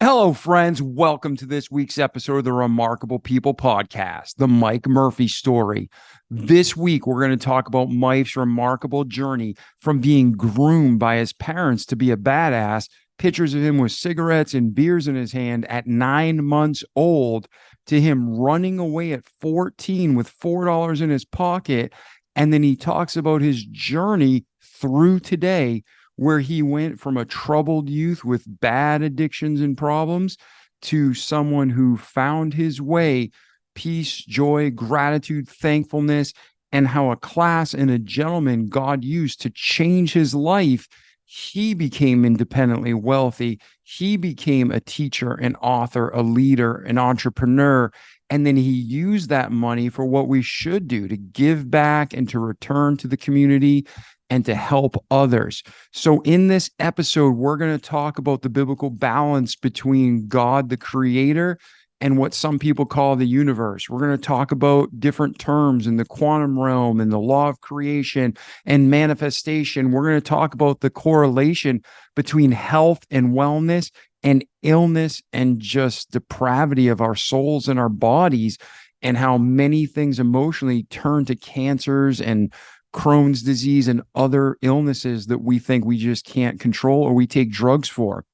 Hello, friends. Welcome to this week's episode of the Remarkable People Podcast, the Mike Murphy story. This week, we're going to talk about Mike's remarkable journey from being groomed by his parents to be a badass, pictures of him with cigarettes and beers in his hand at 9 months old, to him running away at 14 with $4 in his pocket. And then he talks about his journey through today, where he went from a troubled youth with bad addictions and problems to someone who found his way, peace, joy, gratitude, thankfulness, and how a class and a gentleman God used to change his life. He became independently wealthy. He became a teacher, an author, a leader, an entrepreneur. And then he used that money for what we should do, to give back and to return to the community and to help others. So in this episode, we're going to talk about the biblical balance between God, the creator, and what some people call the universe. We're going to talk about different terms in the quantum realm and the law of creation and manifestation. We're going to talk about the correlation between health and wellness and illness and just depravity of our souls and our bodies, and how many things emotionally turn to cancers and Crohn's disease and other illnesses that we think we just can't control or we take drugs for.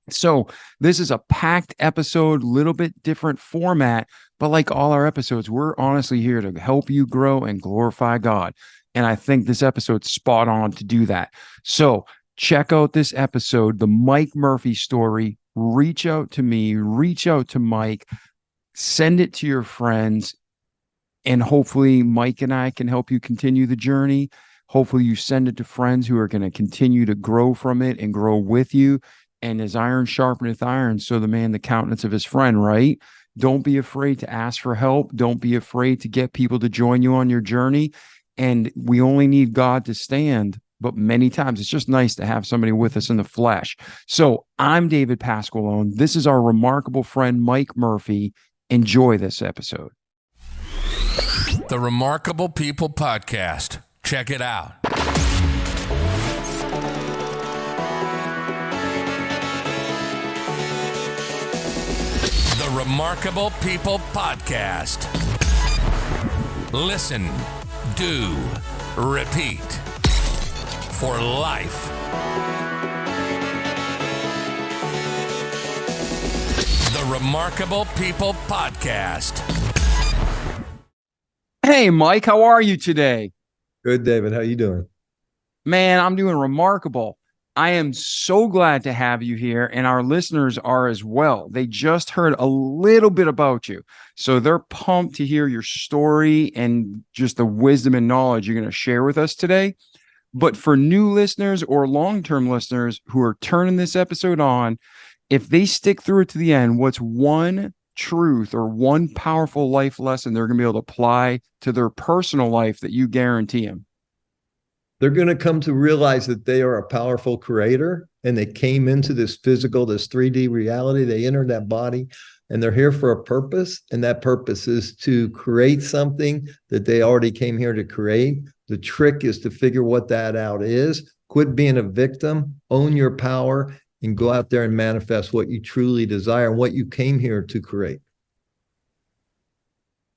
So this is a packed episode, little bit different format, but like all our episodes, we're honestly here to help you grow and glorify God. And I think this episode's spot on to do that. So check out this episode, the Mike Murphy story. Reach out to me, reach out to Mike, send it to your friends. And hopefully Mike and I can help you continue the journey. Hopefully you send it to friends who are going to continue to grow from it and grow with you. And as iron sharpeneth iron, so the man the countenance of his friend, right? Don't be afraid to ask for help. Don't be afraid to get people to join you on your journey. And we only need God to stand. But many times it's just nice to have somebody with us in the flesh. So I'm David Pasqualone. This is our remarkable friend, Mike Murphy. Enjoy this episode. The Remarkable People Podcast. Check it out. The Remarkable People Podcast. Listen, do, repeat. For life. The Remarkable People Podcast. Hey, Mike, how are you today? Good, David. How you doing? Man, I'm doing remarkable. I am so glad to have you here, and our listeners are as well. They just heard a little bit about you, so they're pumped to hear your story and just the wisdom and knowledge you're going to share with us today. But for new listeners or long-term listeners who are turning this episode on, if they stick through it to the end, what's one truth or one powerful life lesson they're going to be able to apply to their personal life that you guarantee them? They're going to come to realize that they are a powerful creator, and they came into this physical, this 3D reality. They entered that body, and they're here for a purpose. And that purpose is to create something that they already came here to create. The trick is to figure what that out is. Quit being a victim, own your power, and go out there and manifest what you truly desire and what you came here to create.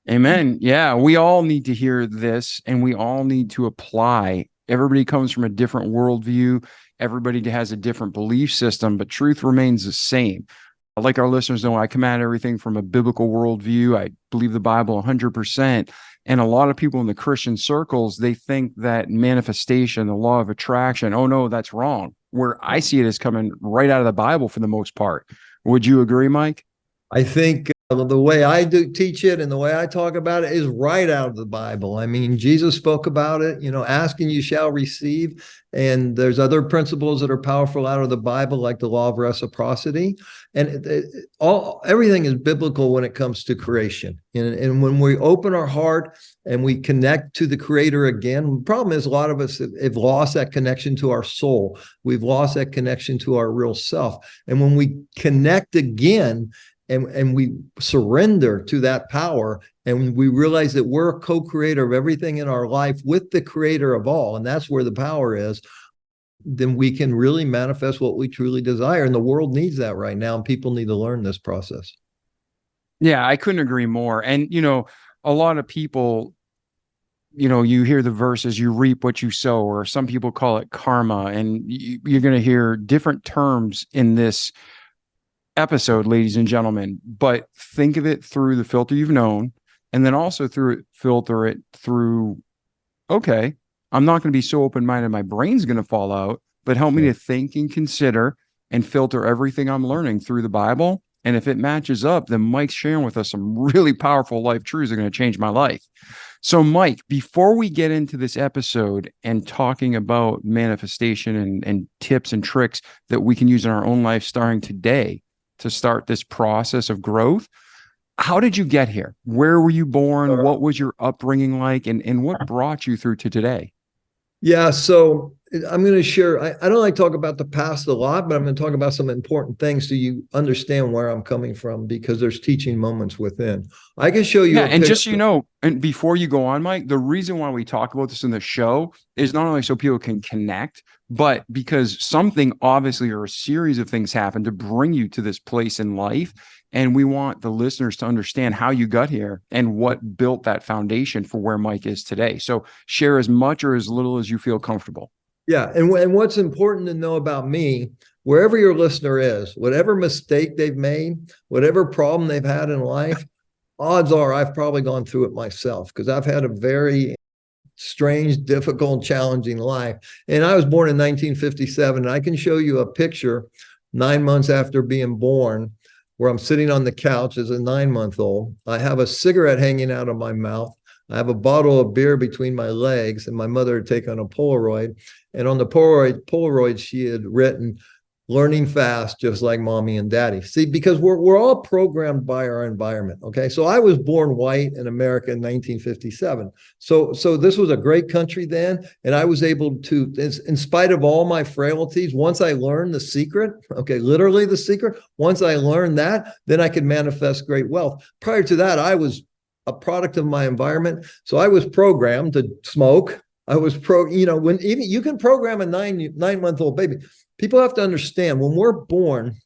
Amen. Yeah, we all need to hear this, and we all need to apply. Everybody comes from a different worldview. Everybody has a different belief system, but truth remains the same. Like our listeners know, I come at everything from a biblical worldview. I believe the Bible 100%. And a lot of people in the Christian circles, they think that manifestation, the law of attraction, oh no, that's wrong. Where I see it as coming right out of the Bible for the most part. Would you agree, Mike? I think the way I do teach it and the way I talk about it is right out of the Bible. I mean, Jesus spoke about it, ask and you shall receive. And there's other principles that are powerful out of the Bible, like the law of reciprocity. And everything is biblical when it comes to creation. And when we open our heart and we connect to the Creator again, the problem is a lot of us have lost that connection to our soul. We've lost that connection to our real self. And when we connect again, and we surrender to that power, and we realize that we're a co-creator of everything in our life with the creator of all, and that's where the power is. then we can really manifest what we truly desire. And the world needs that right now. And people need to learn this process. Yeah, I couldn't agree more. And, a lot of people, you hear the verses, you reap what you sow, or some people call it karma. And you're going to hear different terms in this episode, ladies and gentlemen, but think of it through the filter you've known, and then also filter it through, okay, I'm not going to be so open-minded, my brain's going to fall out, but help me to think and consider and filter everything I'm learning through the Bible. And if it matches up, then Mike's sharing with us some really powerful life truths that are going to change my life. So Mike, before we get into this episode and talking about manifestation and tips and tricks that we can use in our own life starting today to start this process of growth, how did you get here? Where were you born? What was your upbringing like? And what brought you through to today? Yeah, so I'm going to share, I don't like to talk about the past a lot, but I'm going to talk about some important things so you understand where I'm coming from, because there's teaching moments within. I can show you. Yeah, and just so you know, and before you go on, Mike, the reason why we talk about this in the show is not only so people can connect, but because something obviously, or a series of things happen to bring you to this place in life. And we want the listeners to understand how you got here and what built that foundation for where Mike is today. So share as much or as little as you feel comfortable. Yeah. And what's important to know about me, wherever your listener is, whatever mistake they've made, whatever problem they've had in life, odds are I've probably gone through it myself, because I've had a very strange, difficult, challenging life. And I was born in 1957. And I can show you a picture 9 months after being born, where I'm sitting on the couch as a 9-month-old. I have a cigarette hanging out of my mouth. I have a bottle of beer between my legs, and my mother had taken a Polaroid. And on the Polaroid, she had written, "Learning fast, just like mommy and daddy." See, because we're all programmed by our environment. Okay. So I was born white in America in 1957. So this was a great country then. And I was able to, in spite of all my frailties, once I learned the secret, okay, literally the secret, once I learned that, then I could manifest great wealth. Prior to that, I was a product of my environment. So I was programmed to smoke. I was when even you can program a 9-month-old baby. People have to understand, when we're born,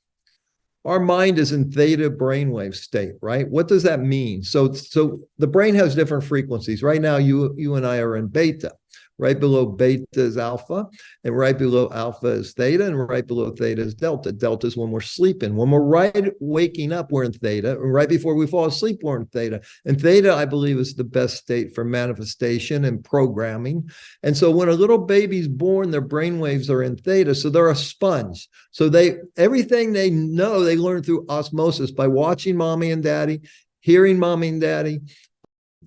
our mind is in theta brainwave state, right? What does that mean? So the brain has different frequencies. Right now, you and I are in beta. Right below beta is alpha, and right below alpha is theta, and right below theta is delta. Delta is when we're sleeping. When we're waking up, we're in theta, and right before we fall asleep, we're in theta. And theta, I believe, is the best state for manifestation and programming. And so when a little baby's born, their brain waves are in theta, so they're a sponge. So everything they know, they learn through osmosis by watching mommy and daddy, hearing mommy and daddy,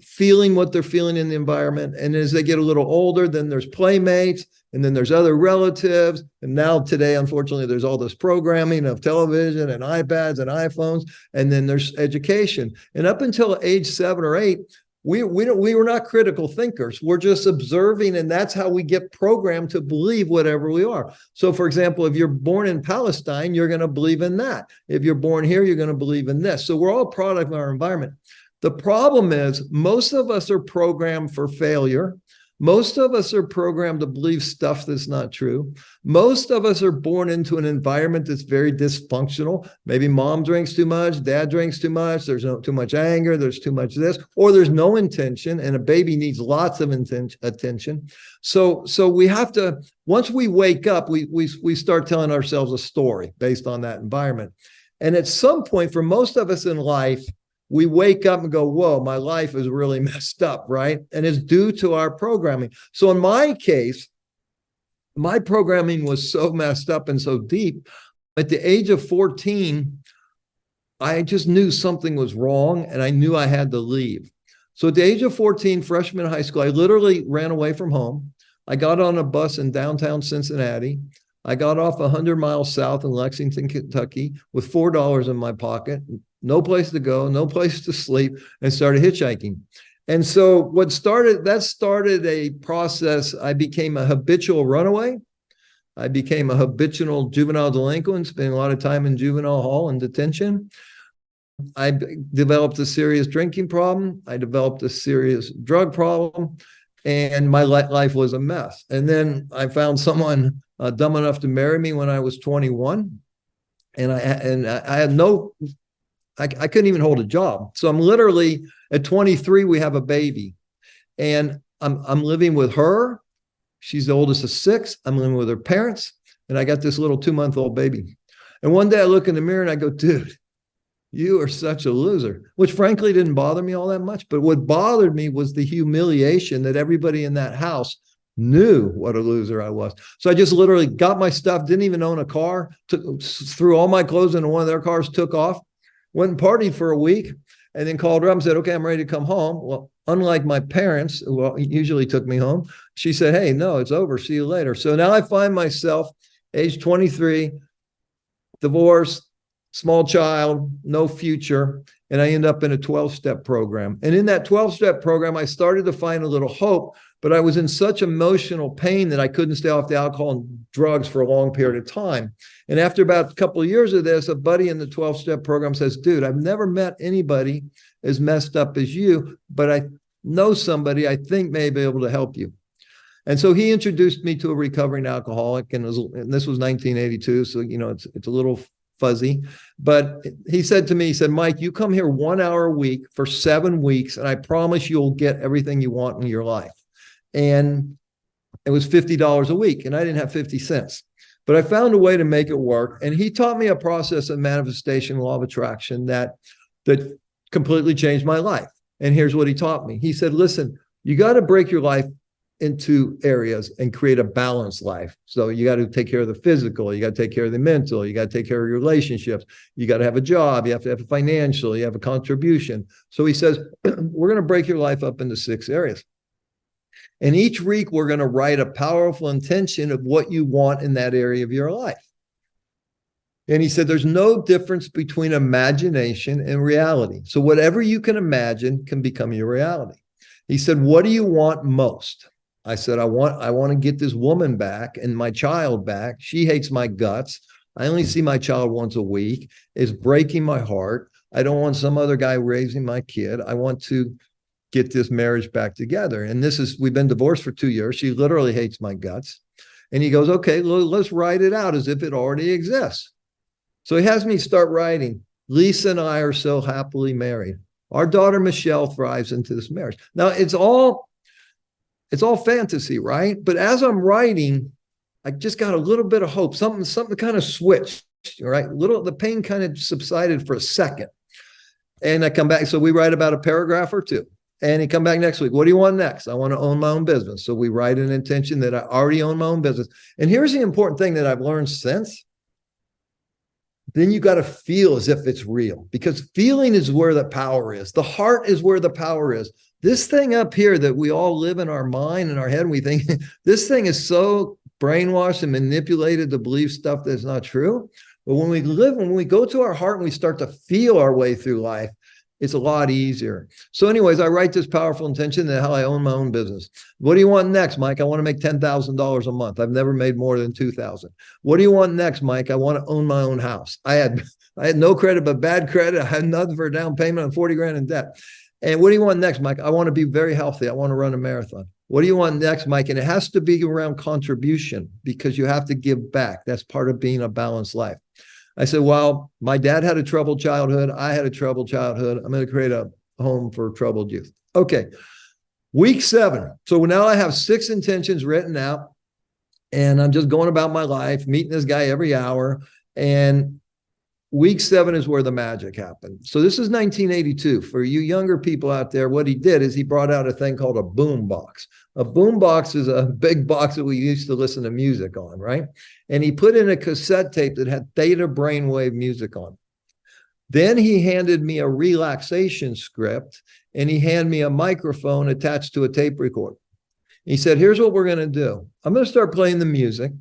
feeling what they're feeling in the environment. And as they get a little older, then there's playmates, and then there's other relatives. And now today, unfortunately, there's all this programming of television and iPads and iPhones, and then there's education. And up until age 7 or 8, we were not critical thinkers. We're just observing, and that's how we get programmed to believe whatever we are. So, for example, if you're born in Palestine, you're going to believe in that. If you're born here, you're going to believe in this. So we're all a product of our environment. The problem is, most of us are programmed for failure. Most of us are programmed to believe stuff that's not true. Most of us are born into an environment that's very dysfunctional. Maybe mom drinks too much, dad drinks too much, there's too much anger, there's too much this, or there's no intention, and a baby needs lots of attention. So we have to, once we wake up, we start telling ourselves a story based on that environment. And at some point, for most of us in life, we wake up and go, whoa, my life is really messed up, right? And it's due to our programming. So in my case, my programming was so messed up and so deep. At the age of 14, I just knew something was wrong, and I knew I had to leave. So at the age of 14, freshman in high school, I literally ran away from home. I got on a bus in downtown Cincinnati. I got off 100 miles south in Lexington, Kentucky, with $4 in my pocket, no place to go, no place to sleep, and started hitchhiking. And so that started a process. I became a habitual runaway. I became a habitual juvenile delinquent, spending a lot of time in juvenile hall and detention. I developed a serious drinking problem. I developed a serious drug problem. and my life was a mess. And then I found someone dumb enough to marry me when I was 21, and I had no, I couldn't even hold a job. So I'm literally at 23, we have a baby, and I'm living with her. She's the oldest of 6. I'm living with her parents, and I got this little 2-month-old baby. And one day I look in the mirror and I go, dude, you are such a loser, which frankly didn't bother me all that much. But what bothered me was the humiliation that everybody in that house knew what a loser I was. So I just literally got my stuff, didn't even own a car, threw all my clothes into one of their cars, took off, went and partied for a week, and then called her up and said, okay, I'm ready to come home. Well, unlike my parents, who usually took me home, she said, hey, no, it's over. See you later. So now I find myself age 23, divorced, small child, no future, and I end up in a 12-step program. And in that 12-step program, I started to find a little hope, but I was in such emotional pain that I couldn't stay off the alcohol and drugs for a long period of time. And after about a couple of years of this, a buddy in the 12-step program says, dude, I've never met anybody as messed up as you, but I know somebody I think may be able to help you. And so he introduced me to a recovering alcoholic, and this was 1982, so it's a little fuzzy, but he said to me, he said, Mike, you come here 1 hour a week for 7 weeks, and I promise you'll get everything you want in your life. And it was $50 a week, and I didn't have 50 cents, but I found a way to make it work. And he taught me a process of manifestation, law of attraction that completely changed my life. And here's what he taught me. He said, listen, you got to break your life into areas and create a balanced life. So you got to take care of the physical, you got to take care of the mental, you got to take care of your relationships, you got to have a job, you have to have a financial, you have a contribution. So he says, we're going to break your life up into 6 areas. And each week we're going to write a powerful intention of what you want in that area of your life. And he said, there's no difference between imagination and reality. So whatever you can imagine can become your reality. He said, what do you want most? I said, I want to get this woman back and my child back. She hates my guts. I only see my child once a week. It's breaking my heart. I don't want some other guy raising my kid. I want to get this marriage back together. And we've been divorced for 2 years. She literally hates my guts. And he goes, okay, let's write it out as if it already exists. So he has me start writing. Lisa and I are so happily married. Our daughter, Michelle, thrives into this marriage. Now, it's all fantasy, right? But as I'm writing, I just got a little bit of hope. Something kind of switched, right? The pain kind of subsided for a second. And I come back. So we write about a paragraph or 2. And he come back next week. What do you want next? I want to own my own business. So we write an intention that I already own my own business. And here's the important thing that I've learned since. Then you got to feel as if it's real, because feeling is where the power is. The heart is where the power is. This thing up here that we all live in our mind and our head, and we think this thing is so brainwashed and manipulated to believe stuff that's not true. But when we go to our heart and we start to feel our way through life, it's a lot easier. So anyways, I write this powerful intention that how I own my own business. What do you want next, Mike? I want to make $10,000 a month. I've never made more than $2,000. What do you want next, Mike? I want to own my own house. I had no credit but bad credit. I had nothing for a down payment on 40 grand in debt. And what do you want next, Mike? I want to be very healthy. I want to run a marathon. What do you want next, Mike? And it has to be around contribution, because you have to give back. That's part of being a balanced life. I said, well, my dad had a troubled childhood. I had a troubled childhood. I'm going to create a home for troubled youth. Okay. Week 7. So now I have 6 intentions written out, and I'm just going about my life, meeting this guy every hour. And week 7 is where the magic happened. So this is 1982. For you younger people out there, what he did is he brought out a thing called a boom box. A boom box is a big box that we used to listen to music on, right? And he put in a cassette tape that had theta brainwave music on. Then he handed me a relaxation script, and he handed me a microphone attached to a tape recorder. He said, here's what we're going to do. I'm going to start playing the music,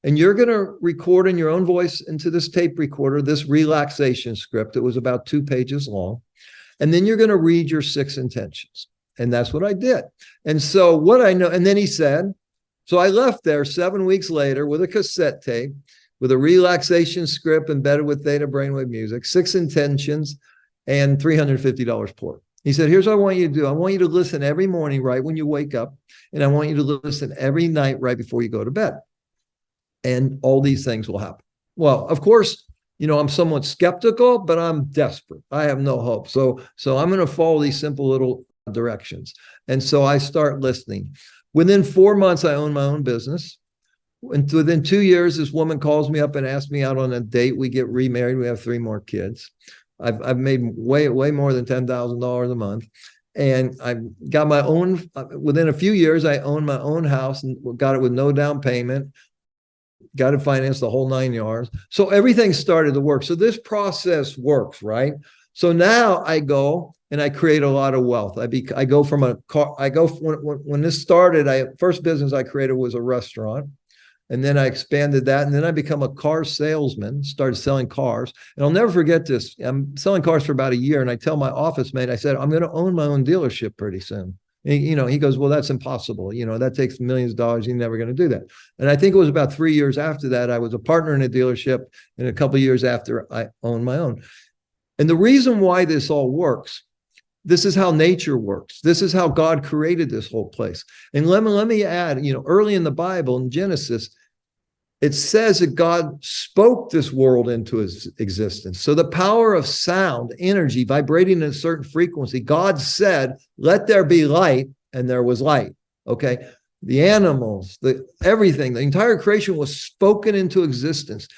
and you're going to record in your own voice into this tape recorder, this relaxation script. It was about 2 pages long. And then you're going to read your 6 intentions. And that's what I did. And so what I know, and then he said, so I left there 7 weeks later with a cassette tape, with a relaxation script embedded with theta brainwave music, 6 intentions, and $350 port. He said, here's what I want you to do. I want you to listen every morning right when you wake up, and I want you to listen every night right before you go to bed. And all these things will happen. Well, of course, I'm somewhat skeptical, but I'm desperate. I have no hope. So I'm going to follow these simple little directions. And so I start listening. Within 4 months, I own my own business. And within 2 years, this woman calls me up and asks me out on a date. We get remarried. We have 3 more kids. I've made way more than $10,000 a month. And I got my own, within a few years, I owned my own house and got it with no down payment. Got to finance the whole 9 yards. So everything started to work. So this process works, right? So now I go and I create a lot of wealth. I go from a car. When this started, first business I created was a restaurant. And then I expanded that. And then I become a car salesman, started selling cars. And I'll never forget this. I'm selling cars for about a year. And I tell my office mate, I said, I'm going to own my own dealership pretty soon. He goes, well, that's impossible. That takes millions of dollars. You're never going to do that. And I think it was about 3 years after that, I was a partner in a dealership. And a couple of years after, I owned my own. And the reason why this all works, this is how nature works. This is how God created this whole place. And let me add, early in the Bible, in Genesis, it says that God spoke this world into its existence. So the power of sound, energy, vibrating at a certain frequency, God said, let there be light, and there was light. Okay. The animals, everything, the entire creation was spoken into existence.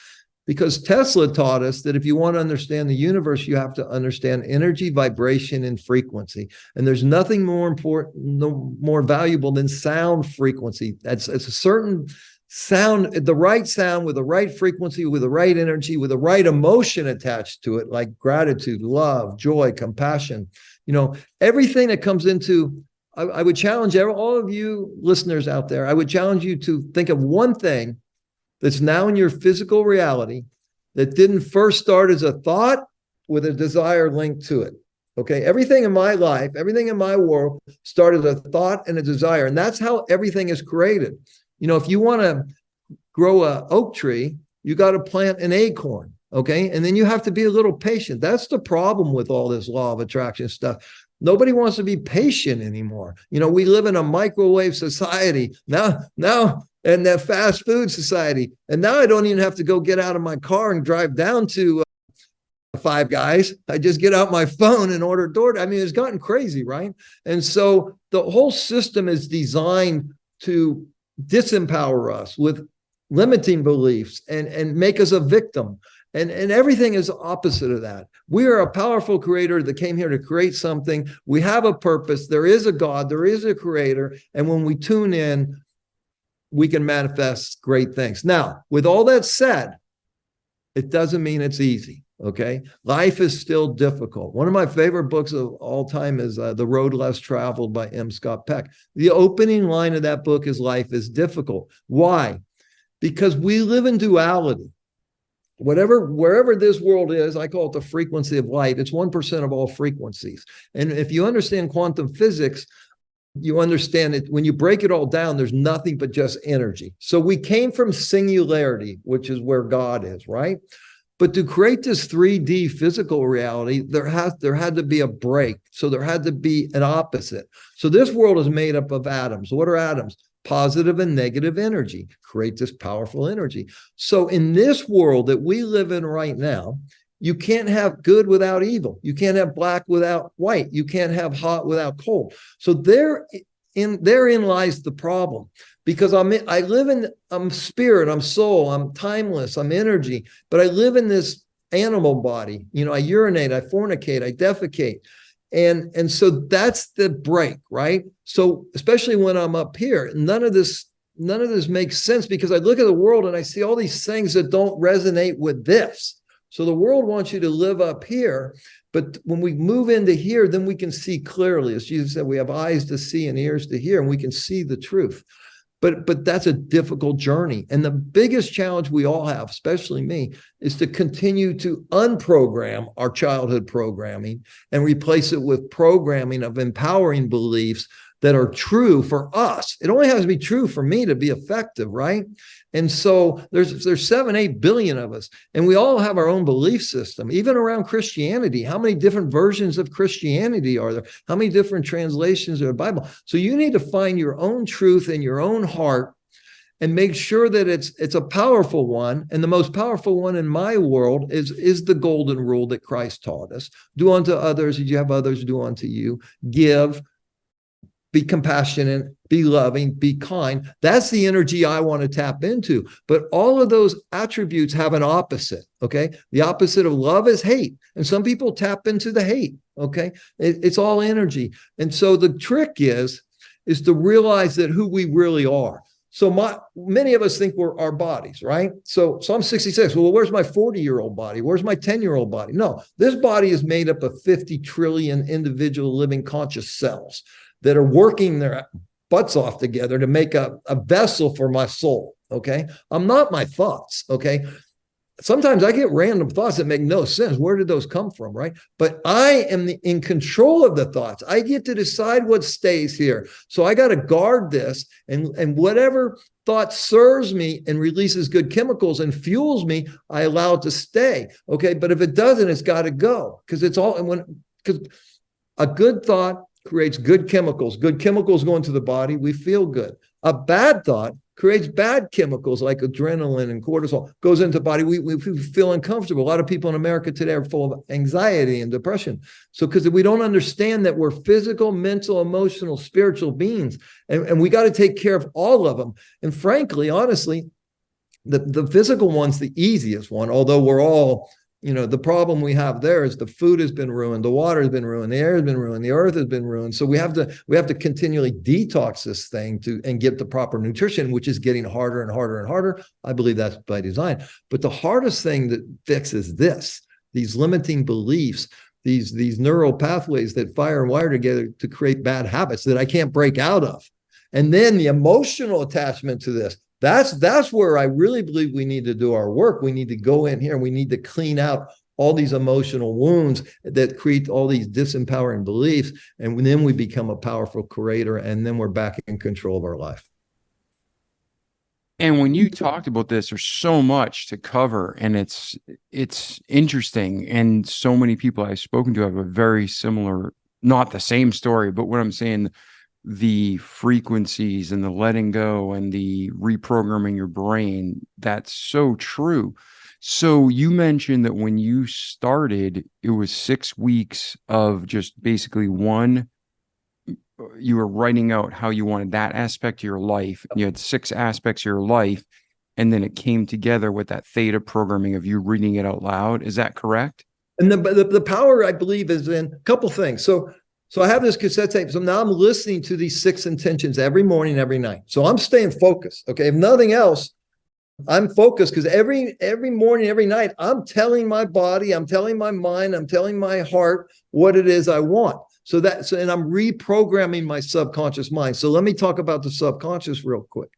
Because Tesla taught us that if you want to understand the universe, you have to understand energy, vibration, and frequency. And there's nothing more important, no more valuable than sound frequency. It's a certain sound, the right sound with the right frequency, with the right energy, with the right emotion attached to it, like gratitude, love, joy, compassion. Everything that comes into, I would challenge all of you listeners out there, I would challenge you to think of one thing that's now in your physical reality that didn't first start as a thought with a desire linked to it. Okay. Everything in my life, everything in my world started as a thought and a desire. And that's how everything is created. If you want to grow an oak tree, you got to plant an acorn. Okay. And then you have to be a little patient. That's the problem with all this law of attraction stuff. Nobody wants to be patient anymore. We live in a microwave society now, and that fast food society. And now I don't even have to go get out of my car and drive down to Five Guys. I just get out my phone and order DoorDash. I mean, it's gotten crazy, right? And so the whole system is designed to disempower us with limiting beliefs and make us a victim. And everything is opposite of that. We are a powerful creator that came here to create something. We have a purpose. There is a God. There is a creator. And when we tune in, we can manifest great things. Now, with all that said, it doesn't mean it's easy. Okay. Life is still difficult. One of my favorite books of all time is The Road Less Traveled by M. Scott Peck. The opening line of that book is life is difficult. Why? Because we live in duality. Wherever this world is, I call it the frequency of light. It's 1% of all frequencies. And if you understand quantum physics, you understand it. When you break it all down, there's nothing but just energy. So we came from singularity, which is where God is, right? But to create this 3D physical reality, there had to be a break. So there had to be an opposite. So this world is made up of atoms. What are atoms? Positive and negative energy. Create this powerful energy. So in this world that we live in right now, you can't have good without evil. You can't have black without white. You can't have hot without cold. So therein lies the problem. Because I'm spirit, I'm soul, I'm timeless, I'm energy, but I live in this animal body. I urinate, I fornicate, I defecate. And so that's the break, right? So especially when I'm up here, none of this makes sense because I look at the world and I see all these things that don't resonate with this. So the world wants you to live up here, but when we move into here, then we can see clearly. As Jesus said, we have eyes to see and ears to hear, and we can see the truth. But that's a difficult journey. And the biggest challenge we all have, especially me, is to continue to unprogram our childhood programming and replace it with programming of empowering beliefs that are true for us. It only has to be true for me to be effective, right? And so there's 7-8 billion of us, and we all have our own belief system, even around Christianity. How many different versions of Christianity are there? How many different translations of the Bible? So you need to find your own truth in your own heart and make sure that it's a powerful one. And the most powerful one in my world is the golden rule that Christ taught us. Do unto others as you have others do unto you. Give, be compassionate, be loving, be kind. That's the energy I want to tap into. But all of those attributes have an opposite, okay? The opposite of love is hate. And some people tap into the hate, okay? It's all energy. And so the trick is to realize that who we really are. So many of us think we're our bodies, right? So I'm 66. Well, where's my 40-year-old body? Where's my 10-year-old body? No, this body is made up of 50 trillion individual living conscious cells that are working their butts off together to make a vessel for my soul, okay? I'm not my thoughts, okay? Sometimes I get random thoughts that make no sense. Where did those come from, right? But I am in control of the thoughts. I get to decide what stays here. So I got to guard this, and whatever thought serves me and releases good chemicals and fuels me, I allow it to stay, okay? But if it doesn't, it's got to go, because because a good thought creates good chemicals. Good chemicals go into the body. We feel good. A bad thought creates bad chemicals like adrenaline and cortisol, goes into the body. We feel uncomfortable. A lot of people in America today are full of anxiety and depression. So because we don't understand that we're physical, mental, emotional, spiritual beings, and we got to take care of all of them. And frankly, honestly, the physical one's the easiest one, although we're all, the problem we have there is the food has been ruined, the water has been ruined, the air has been ruined, the earth has been ruined. So we have to continually detox this thing and get the proper nutrition, which is getting harder and harder and harder. I believe that's by design. But the hardest thing to fix is these limiting beliefs, these neural pathways that fire and wire together to create bad habits that I can't break out of. And then the emotional attachment to this. That's where I really believe we need to do our work. We need to go in here and we need to clean out all these emotional wounds that create all these disempowering beliefs. And then we become a powerful creator, and then we're back in control of our life. And when you talked about this, there's so much to cover, and it's interesting. And so many people I've spoken to have a very similar, not the same story, but what I'm saying, the frequencies and the letting go and the reprogramming your brain, that's so true. So you mentioned that when you started, it was 6 weeks of just basically you were writing out how you wanted that aspect of your life. You had 6 aspects of your life, and then it came together with that theta programming of you reading it out loud. Is that correct? And the power, I believe, is in a couple things. So I have this cassette tape. So now I'm listening to these 6 intentions every morning, every night. So I'm staying focused. Okay. If nothing else, I'm focused because every morning, every night, I'm telling my body, I'm telling my mind, I'm telling my heart what it is I want. And I'm reprogramming my subconscious mind. So let me talk about the subconscious real quick.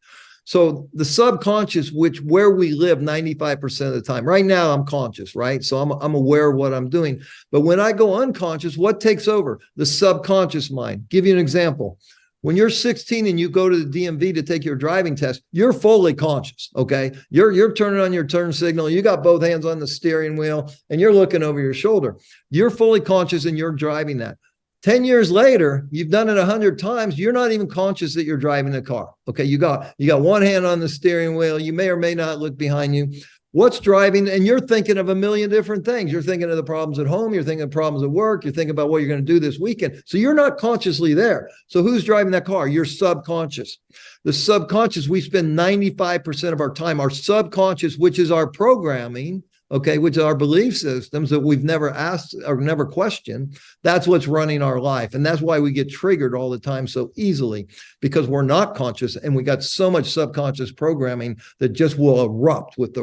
So the subconscious, where we live 95% of the time. Right now, I'm conscious, right? So I'm aware of what I'm doing. But when I go unconscious, what takes over? The subconscious mind. Give you an example. When you're 16 and you go to the DMV to take your driving test, you're fully conscious, okay? You're turning on your turn signal. You got both hands on the steering wheel, and you're looking over your shoulder. You're fully conscious, and you're driving that. 10 years later, you've done it 100 times. You're not even conscious that you're driving a car. Okay. You got one hand on the steering wheel. You may or may not look behind you. What's driving? And you're thinking of a million different things. You're thinking of the problems at home. You're thinking of problems at work. You're thinking about what you're going to do this weekend. So you're not consciously there. So who's driving that car? Your subconscious. The subconscious, we spend 95% of our time, our subconscious, which is our programming, okay, which are our belief systems that we've never asked or never questioned. That's what's running our life. And that's why we get triggered all the time so easily, because we're not conscious, and we got so much subconscious programming that just will erupt with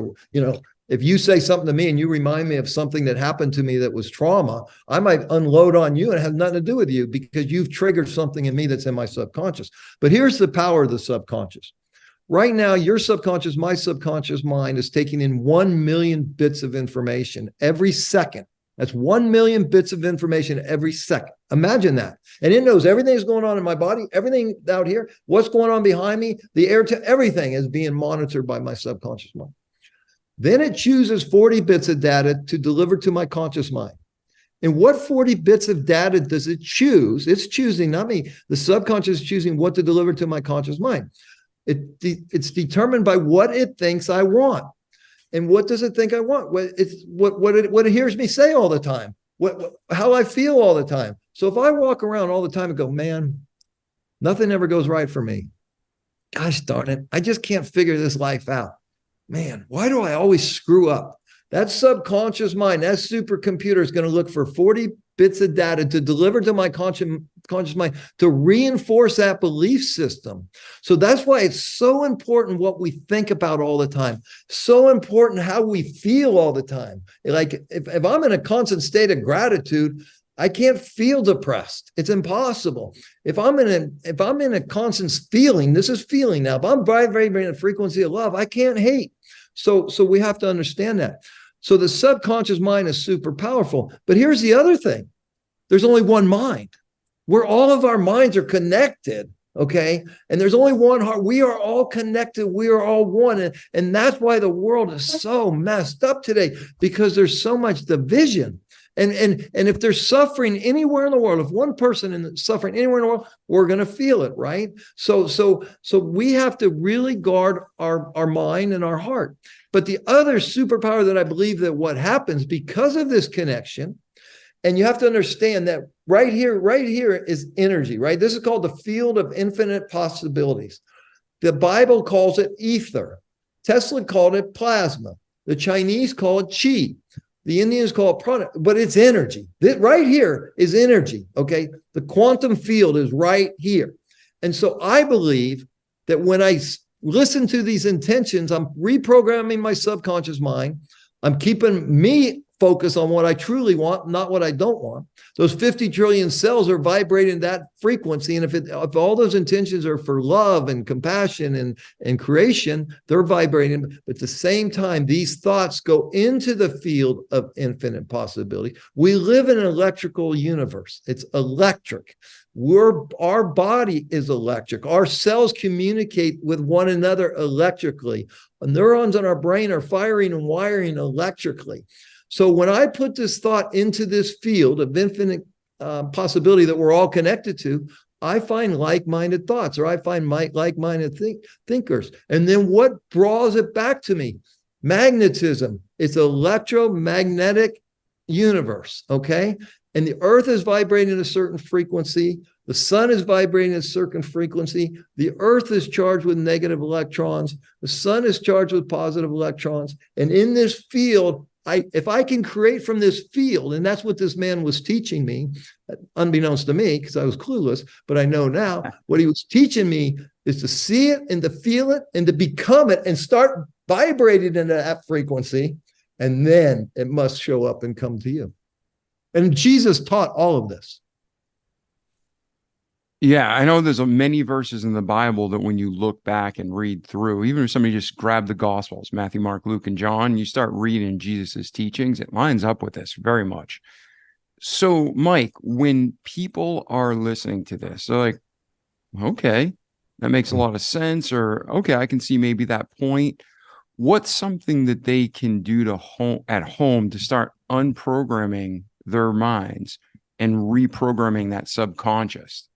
if you say something to me and you remind me of something that happened to me that was trauma, I might unload on you and it has nothing to do with you because you've triggered something in me that's in my subconscious. But here's the power of the subconscious. Right now, your subconscious, my subconscious mind is taking in 1 million bits of information every second. That's 1 million bits of information every second. Imagine that. And it knows everything that's going on in my body, everything out here, what's going on behind me, the air, to everything is being monitored by my subconscious mind. Then it chooses 40 bits of data to deliver to my conscious mind. And what 40 bits of data does it choose? It's choosing, not me. The subconscious is choosing what to deliver to my conscious mind. It's determined by what it thinks I want. And what does it think I want? It's what it hears me say all the time, how I feel all the time. So if I walk around all the time and go, man, nothing ever goes right for me. Gosh darn it, I just can't figure this life out. Man, why do I always screw up? That subconscious mind, that supercomputer is going to look for 40 bits of data to deliver to my conscious mind to reinforce that belief system. So that's why it's so important what we think about all the time. So important how we feel all the time. Like if I'm in a constant state of gratitude, I can't feel depressed. It's impossible. If I'm in a constant feeling, this is feeling now. If I'm vibrating a frequency of love, I can't hate. So we have to understand that. So the subconscious mind is super powerful. But here's the other thing. There's only one mind, where all of our minds are connected, okay? And there's only one heart. We are all connected. We are all one. And that's why the world is so messed up today, because there's so much division. And if there's suffering anywhere in the world, if one person is suffering anywhere in the world, we're going to feel it, right? So we have to really guard our mind and our heart. But the other superpower that I believe that what happens because of this connection, and you have to understand that right here is energy, right? This is called the field of infinite possibilities. The Bible calls it ether. Tesla called it plasma. The Chinese call it chi. The Indians call it prana, but it's energy. This right here is energy, okay? The quantum field is right here. And so I believe that when I listen to these intentions, I'm reprogramming my subconscious mind. I'm keeping me focused on what I truly want, not what I don't want. Those 50 trillion cells are vibrating that frequency. And if all those intentions are for love and compassion and creation, they're vibrating. But at the same time, these thoughts go into the field of infinite possibility. We live in an electrical universe. It's electric. Our body is electric. Our cells communicate with one another electrically. Neurons in our brain are firing and wiring electrically. So when I put this thought into this field of infinite possibility that we're all connected to, I find like-minded thoughts, or I find like-minded thinkers. And then what draws it back to me? Magnetism. It's an electromagnetic universe, okay? And the earth is vibrating at a certain frequency. The sun is vibrating at a certain frequency. The earth is charged with negative electrons. The sun is charged with positive electrons. And in this field, if I can create from this field, and that's what this man was teaching me, unbeknownst to me, because I was clueless, but I know now, what he was teaching me is to see it and to feel it and to become it and start vibrating into that frequency, and then it must show up and come to you. And Jesus taught all of this. Yeah, I know there's many verses in the Bible that when you look back and read through, even if somebody just grabbed the Gospels, Matthew, Mark, Luke, and John, you start reading Jesus's teachings, it lines up with this very much. So, Mike, when people are listening to this, they're like, okay, that makes a lot of sense, or okay, I can see maybe that point. What's something that they can do at home to start unprogramming their minds and reprogramming that subconscious?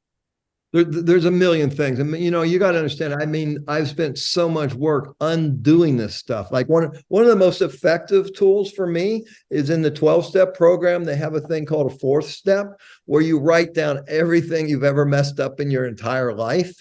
There's a million things. I mean, you got to understand, I mean, I've spent so much work undoing this stuff. Like one of the most effective tools for me is in the 12-step program. They have a thing called a 4th step, where you write down everything you've ever messed up in your entire life,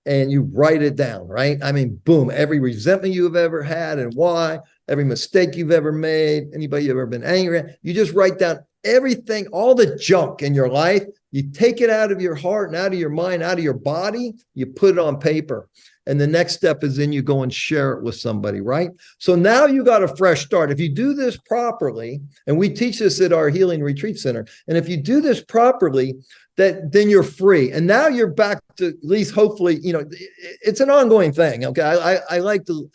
and you write it down, right? I mean, boom, every resentment you've ever had and why, every mistake you've ever made, anybody you've ever been angry at, you just write down everything, all the junk in your life. You take it out of your heart and out of your mind, out of your body, you put it on paper. And the next step is then you go and share it with somebody, right? So now you got a fresh start. If you do this properly, and we teach this at our Healing Retreat Center, and if you do this properly, then you're free. And now you're back to, at least hopefully, it's an ongoing thing, okay? I like to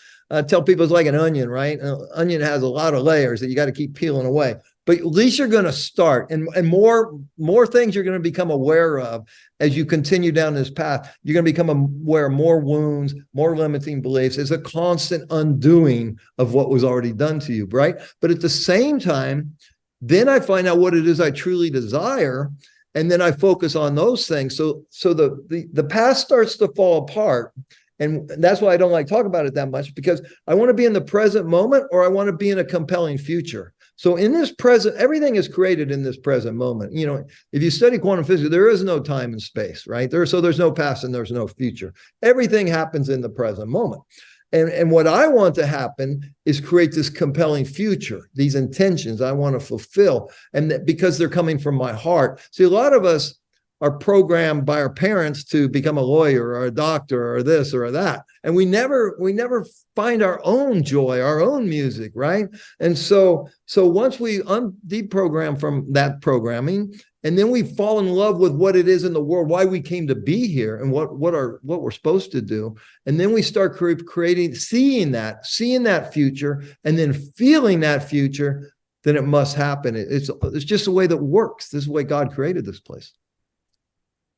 tell people it's like an onion, right? An onion has a lot of layers that you got to keep peeling away. but at least you're going to start, and more things you're going to become aware of as you continue down this path. You're going to become aware of more wounds, more limiting beliefs. It's a constant undoing of what was already done to you, right? But at the same time, then I find out what it is I truly desire, and then I focus on those things. So the past starts to fall apart. And that's why I don't like talk about it that much, because I want to be in the present moment, or I want to be in a compelling future. So in this present, everything is created in this present moment. You know, if you study quantum physics, there is no time and space, right? So there's no past and there's no future. Everything happens in the present moment. And what I want to happen is create this compelling future, these intentions I want to fulfill. And because they're coming from my heart. See, a lot of us are programmed by our parents to become a lawyer or a doctor or this or that. And we never find our own joy, our own music, right? And so once we deprogram from that programming, and then we fall in love with what it is in the world, why we came to be here, and what we're supposed to do. And then we start seeing that future, and then feeling that future, then it must happen. It's just the way that works. This is the way God created this place.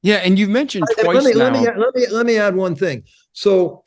Yeah, and you've mentioned twice now. Let me add one thing. So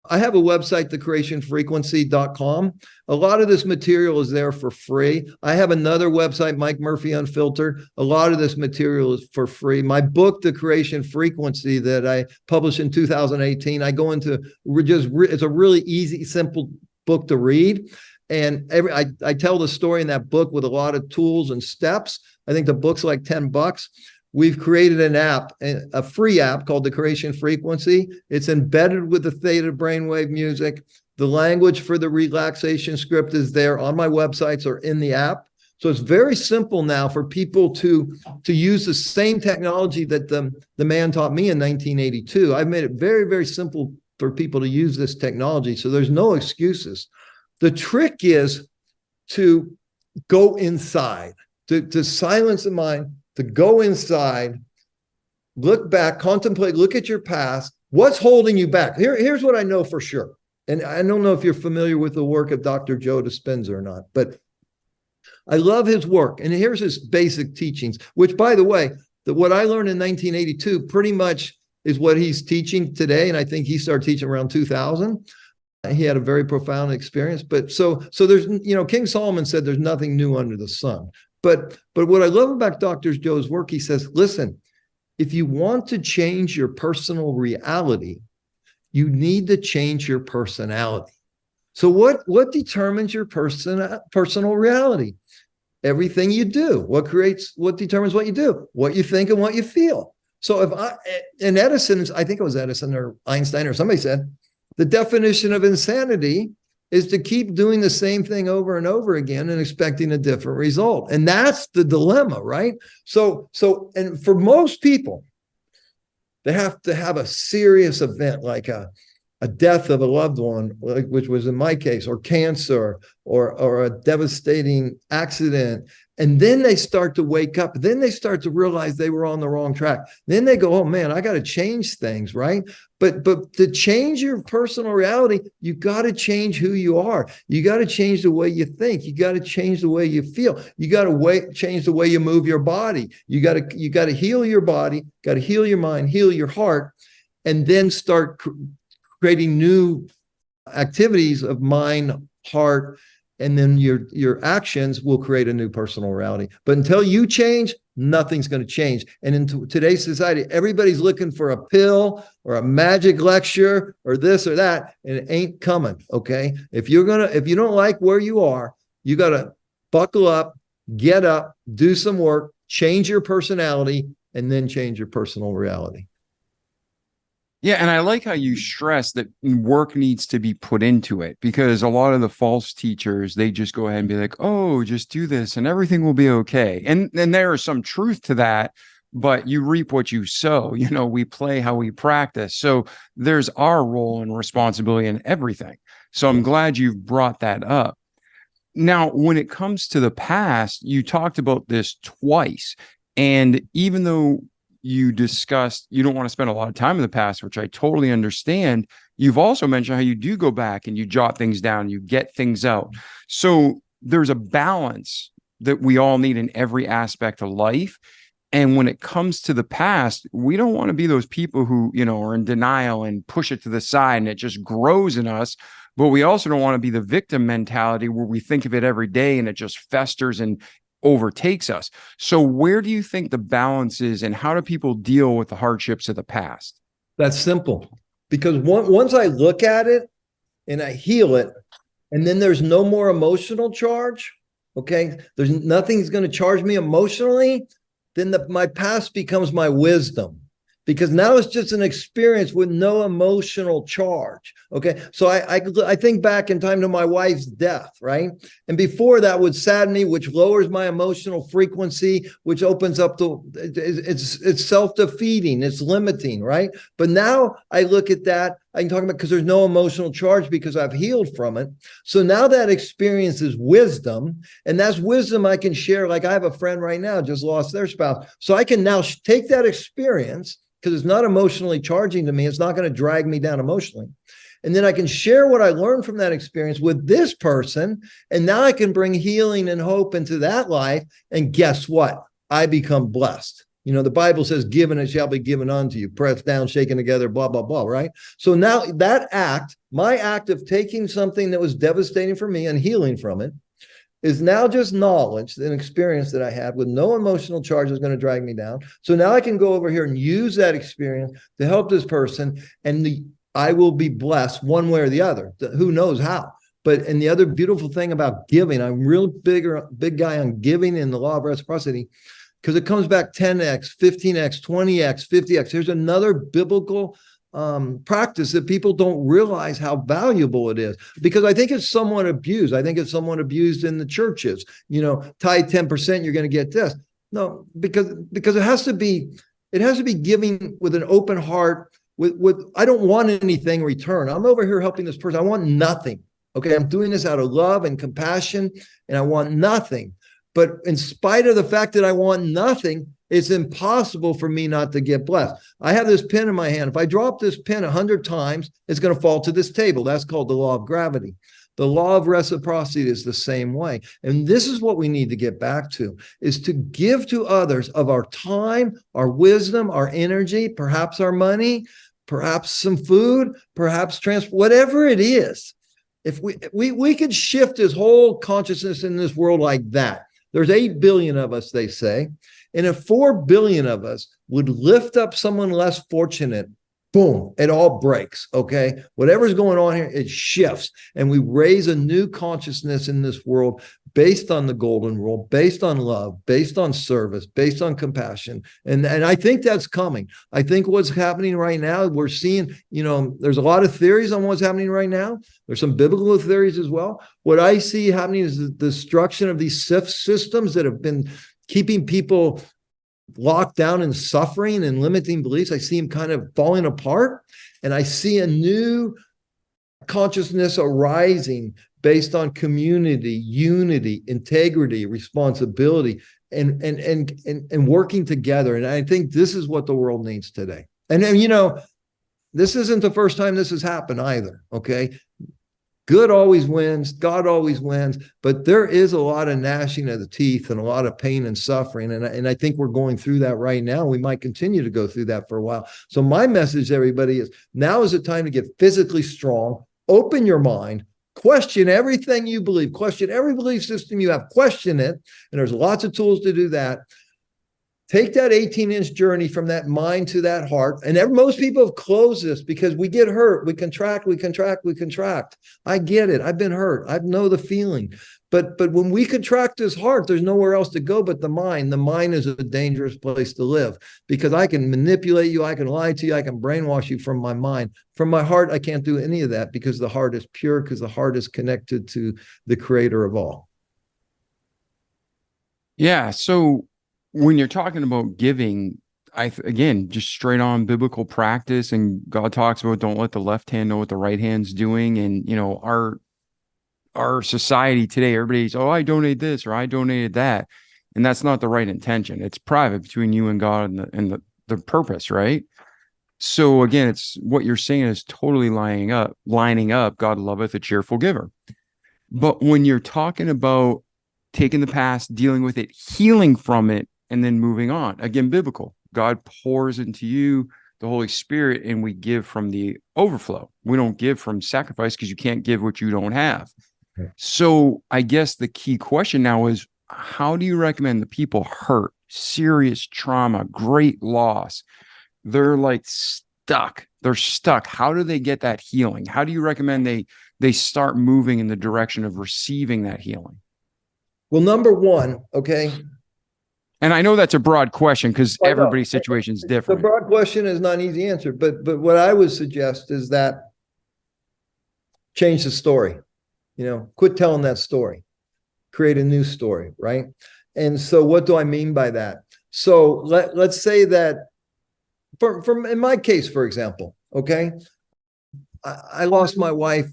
I have a website, thecreationfrequency.com. A lot of this material is there for free. I have another website, Mike Murphy Unfiltered. A lot of this material is for free. My book, The Creation Frequency, that I published in 2018, I go into it's a really easy, simple book to read. And I tell the story in that book with a lot of tools and steps. I think the book's like $10. We've created an app, a free app called The Creation Frequency. It's embedded with the theta brainwave music. The language for the relaxation script is there on my websites or in the app. So it's very simple now for people to use the same technology that the man taught me in 1982. I've made it very, very simple for people to use this technology. So there's no excuses. The trick is to go inside, to silence the mind, to go inside, look back, contemplate, look at your past. What's holding you back? Here's what I know for sure. And I don't know if you're familiar with the work of Dr. Joe Dispenza or not, but I love his work. And here's his basic teachings, which, by the way, what I learned in 1982 pretty much is what he's teaching today. And I think he started teaching around 2000. He had a very profound experience. But so there's, King Solomon said there's nothing new under the sun. But what I love about Dr. Joe's work, he says, listen, if you want to change your personal reality, you need to change your personality. So what determines your personal reality? Everything you do. What determines what you do? What you think and what you feel. So Edison, I think it was Edison or Einstein or somebody said, the definition of insanity is to keep doing the same thing over and over again and expecting a different result. And that's the dilemma, right? So, and for most people, they have to have a serious event like a death of a loved one, which was in my case, or cancer, or a devastating accident. And then they start to wake up. Then they start to realize they were on the wrong track. Then they go, oh man, I got to change things, right? But to change your personal reality, you got to change who you are. You got to change the way you think. You got to change the way you feel. You got to change the way you move your body. You got to heal your body, got to heal your mind, heal your heart, and then start creating new activities of mind, heart, and then your actions will create a new personal reality. But until you change, nothing's going to change. And in today's society, everybody's looking for a pill or a magic lecture or this or that, and it ain't coming. Okay. If you don't like where you are, you got to buckle up, get up, do some work, change your personality, and then change your personal reality. Yeah, and I like how you stress that work needs to be put into it, because a lot of the false teachers, they just go ahead and be like, oh, just do this and everything will be okay. And there is some truth to that, but you reap what you sow. We play how we practice. So there's our role and responsibility in everything. So I'm glad you've brought that up. Now, when it comes to the past, you talked about this twice. And even though you discussed you don't want to spend a lot of time in the past, which I totally understand, you've also mentioned how you do go back and you jot things down, you get things out. So there's a balance that we all need in every aspect of life. And when it comes to the past, we don't want to be those people who, are in denial and push it to the side and it just grows in us. But we also don't want to be the victim mentality where we think of it every day and it just festers and overtakes us. So where do you think the balance is, and how do people deal with the hardships of the past? That's simple. Because once I look at it and I heal it, and then there's no more emotional charge, okay? There's nothing's going to charge me emotionally. Then my past becomes my wisdom, because now it's just an experience with no emotional charge. Okay. So I think back in time to my wife's death, right? And before that would sadden me, which lowers my emotional frequency, which opens up it's self-defeating, it's limiting, right? But now I look at that, I can talk about, because there's no emotional charge because I've healed from it. So now that experience is wisdom, and that's wisdom I can share. Like I have a friend right now just lost their spouse. So I can now take that experience, because it's not emotionally charging to me. It's not going to drag me down emotionally. And then I can share what I learned from that experience with this person. And now I can bring healing and hope into that life. And guess what? I become blessed. The Bible says, given it shall be given unto you, pressed down, shaken together, blah, blah, blah, right? So now that act, my act of taking something that was devastating for me and healing from it, is now just knowledge and experience that I had with no emotional charge is going to drag me down. So now I can go over here and use that experience to help this person, and I will be blessed one way or the other. Who knows how? And the other beautiful thing about giving, I'm real big guy on giving and the law of reciprocity, because it comes back 10x, 15x, 20x, 50x. Here's another biblical practice that people don't realize how valuable it is, because I think it's somewhat abused. I think it's somewhat abused in the churches. Tithe 10%, you're going to get this. No, because it has to be giving with an open heart. With I don't want anything in return. I'm over here helping this person. I want nothing. Okay, I'm doing this out of love and compassion, and I want nothing. But in spite of the fact that I want nothing, it's impossible for me not to get blessed. I have this pen in my hand. If I drop this pen 100 times, it's going to fall to this table. That's called the law of gravity. The law of reciprocity is the same way. And this is what we need to get back to, is to give to others of our time, our wisdom, our energy, perhaps our money, perhaps some food, perhaps transport, whatever it is. If we could shift this whole consciousness in this world like that. There's 8 billion of us, they say. And if 4 billion of us would lift up someone less fortunate, boom, it all breaks, okay? Whatever's going on here, it shifts. And we raise a new consciousness in this world based on the golden rule, based on love, based on service, based on compassion. And I think that's coming. I think what's happening right now, we're seeing, there's a lot of theories on what's happening right now. There's some biblical theories as well. What I see happening is the destruction of these systems that have been keeping people locked down and suffering and limiting beliefs. I see them kind of falling apart, and I see a new consciousness arising based on community, unity, integrity, responsibility, and working together. And I think this is what the world needs today. And this isn't the first time this has happened either. Okay. Good always wins. God always wins. But there is a lot of gnashing of the teeth and a lot of pain and suffering. And I think we're going through that right now. We might continue to go through that for a while. So my message to everybody is, now is the time to get physically strong. Open your mind. Question everything you believe. Question every belief system you have. Question it. And there's lots of tools to do that. Take that 18-inch journey from that mind to that heart. And most people have closed this because we get hurt. We contract. I get it. I've been hurt. I know the feeling. But when we contract this heart, there's nowhere else to go but the mind. The mind is a dangerous place to live, because I can manipulate you. I can lie to you. I can brainwash you from my mind. From my heart, I can't do any of that, because the heart is pure, because the heart is connected to the creator of all. Yeah. So when you're talking about giving, again, just straight on biblical practice, and God talks about don't let the left hand know what the right hand's doing. And, our society today, everybody's, oh, I donated this or I donated that. And that's not the right intention. It's private between you and God and the purpose, right? So again, it's what you're saying is totally lining up. God loveth a cheerful giver. But when you're talking about taking the past, dealing with it, healing from it, and then moving on. Again, biblical. God pours into you the Holy Spirit, and we give from the overflow. We don't give from sacrifice because you can't give what you don't have. So I guess the key question now is, how do you recommend the people hurt, serious trauma, great loss? They're like stuck. They're stuck. How do they get that healing? How do you recommend they start moving in the direction of receiving that healing? Well, number one, okay. And I know that's a broad question because everybody's situation is different. The broad question is not an easy answer, but what I would suggest is that change the story. Quit telling that story. Create a new story, right? And so what do I mean by that? So let's say that in my case, for example, okay, I lost my wife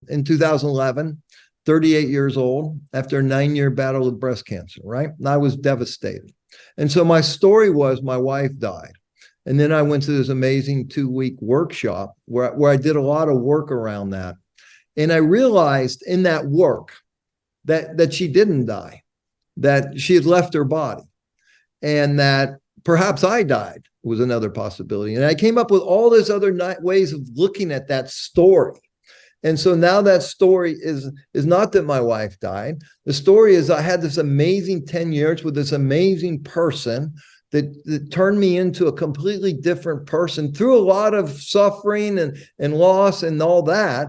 in 2011, 38 years old, after a 9-year battle with breast cancer, right? And I was devastated. And so my story was my wife died. And then I went to this amazing 2-week workshop where I did a lot of work around that. And I realized in that work that she didn't die, that she had left her body, and that perhaps I died was another possibility. And I came up with all these other ways of looking at that story. And so now that story is not that my wife died. The story is I had this amazing 10 years with this amazing person that turned me into a completely different person through a lot of suffering and loss and all that.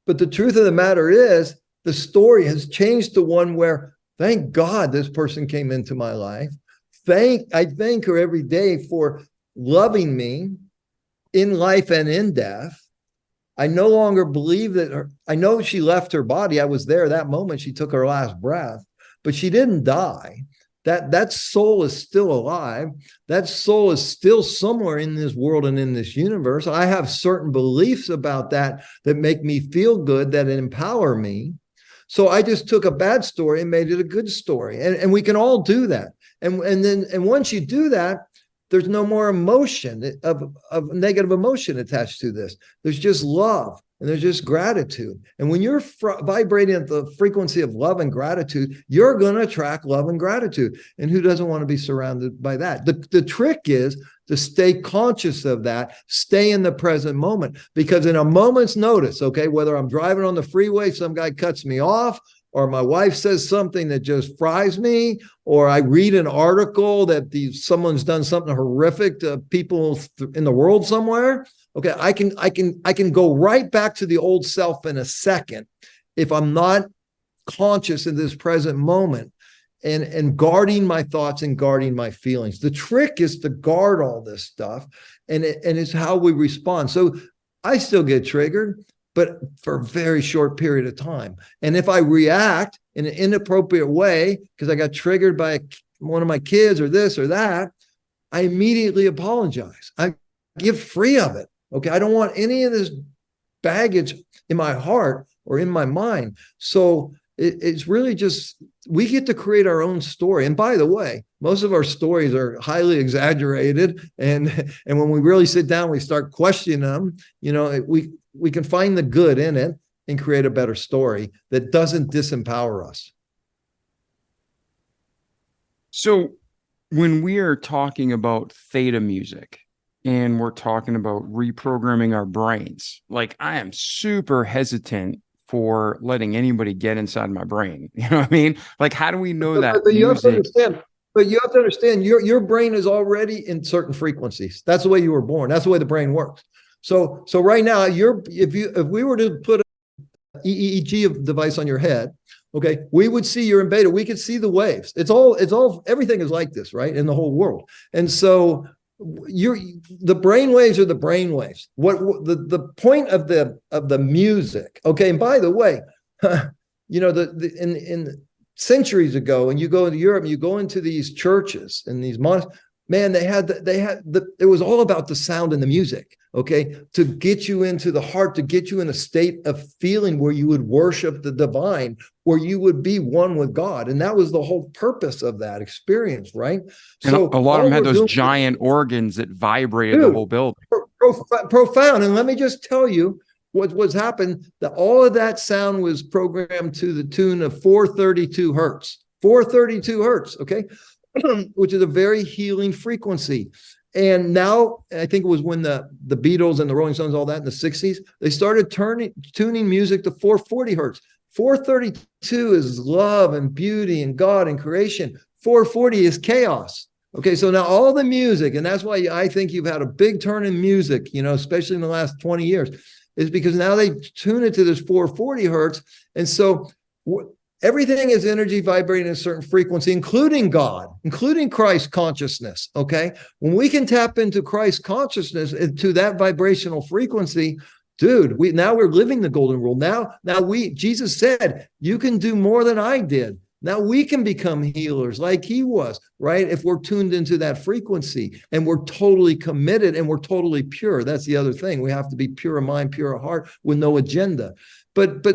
But the truth of the matter is, the story has changed to one where, thank God this person came into my life. I thank her every day for loving me in life and in death. I no longer believe that I know she left her body. I was there that moment she took her last breath, but she didn't die. That soul is still alive. That soul is still somewhere in this world and in this universe. I have certain beliefs about that make me feel good, that empower me. So I just took a bad story and made it a good story. And we can all do that. And once you do that, there's no more emotion of negative emotion attached to this. There's just love and there's just gratitude. And when you're vibrating at the frequency of love and gratitude, you're going to attract love and gratitude. And who doesn't want to be surrounded by that? The trick is to stay conscious of that, stay in the present moment, because in a moment's notice, okay, whether I'm driving on the freeway, some guy cuts me off, or my wife says something that just fries me, or I read an article that someone's done something horrific to people in the world somewhere. Okay, I can go right back to the old self in a second if I'm not conscious in this present moment and guarding my thoughts and guarding my feelings. The trick is to guard all this stuff, and it's how we respond. So I still get triggered, but for a very short period of time. And if I react in an inappropriate way because I got triggered by one of my kids or this or that, I immediately apologize. I get free of it. Okay, I don't want any of this baggage in my heart or in my mind. So it's really just, we get to create our own story. And by the way, most of our stories are highly exaggerated. And when we really sit down, we start questioning them, we can find the good in it and create a better story that doesn't disempower us. So when we are talking about theta music and we're talking about reprogramming our brains, like I am super hesitant for letting anybody get inside my brain. You know what I mean? Like, how do we know that but you music? But you have to understand your brain is already in certain frequencies. That's the way you were born. That's the way the brain works. So right now, if we were to put an EEG device on your head, okay, we would see you're in beta. We could see the waves. It's all everything is like this, right? In the whole world. And so the brain waves are the brain waves. What the point of the music, okay? And by the way, in centuries ago, and you go into Europe, and you go into these churches and these monasteries, man, it was all about the sound and the music, okay? To get you into the heart, to get you in a state of feeling where you would worship the divine, where you would be one with God. And that was the whole purpose of that experience, right? And so a lot of them had those giant organs that vibrated the whole building. Profound. And let me just tell you, what's happened, that all of that sound was programmed to the tune of 432 hertz. 432 hertz, okay, which is a very healing frequency. And now, I think it was when the Beatles and the Rolling Stones, all that in the 60s, they started tuning music to 440 hertz. 432 is love and beauty and God and creation. 440 is chaos. Okay, so now all the music, and that's why I think you've had a big turn in music, especially in the last 20 years, is because now they tune it to this 440 hertz. And so everything is energy vibrating at a certain frequency, including God, including Christ consciousness. Okay. When we can tap into Christ consciousness, to that vibrational frequency, dude, now we're living the golden rule. Now Jesus said, you can do more than I did. Now we can become healers like he was, right? If we're tuned into that frequency and we're totally committed and we're totally pure. That's the other thing. We have to be pure of mind, pure of heart, with no agenda. But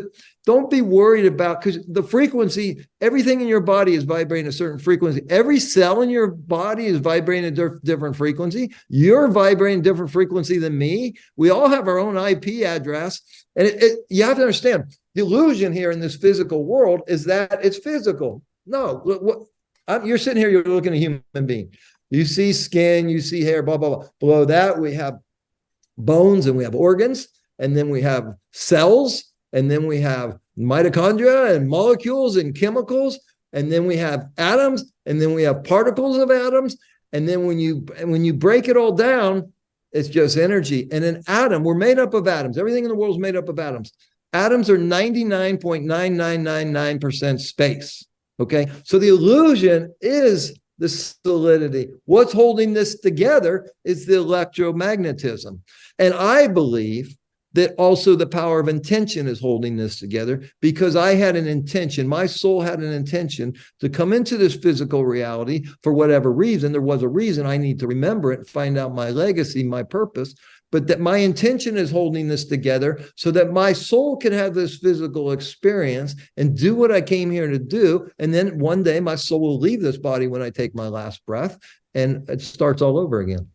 don't be worried about, because the frequency, everything in your body is vibrating a certain frequency. Every cell in your body is vibrating a different frequency. You're vibrating a different frequency than me. We all have our own IP address. And you have to understand, the illusion here in this physical world is that it's physical. No, you're sitting here, you're looking at a human being. You see skin, you see hair, blah, blah, blah. Below that, we have bones and we have organs, and then we have cells, and then we have mitochondria and molecules and chemicals, and then we have atoms, and then we have particles of atoms. And then when you break it all down, it's just energy. And an atom, we're made up of atoms. Everything in the world is made up of atoms. Atoms are 99.9999% space. Okay. So the illusion is the solidity. What's holding this together is the electromagnetism. And I believe that also the power of intention is holding this together, because I had an intention. My soul had an intention to come into this physical reality for whatever reason. There was a reason. I need to remember it, find out my legacy, my purpose. But that my intention is holding this together so that my soul can have this physical experience and do what I came here to do. And then one day my soul will leave this body when I take my last breath, and it starts all over again.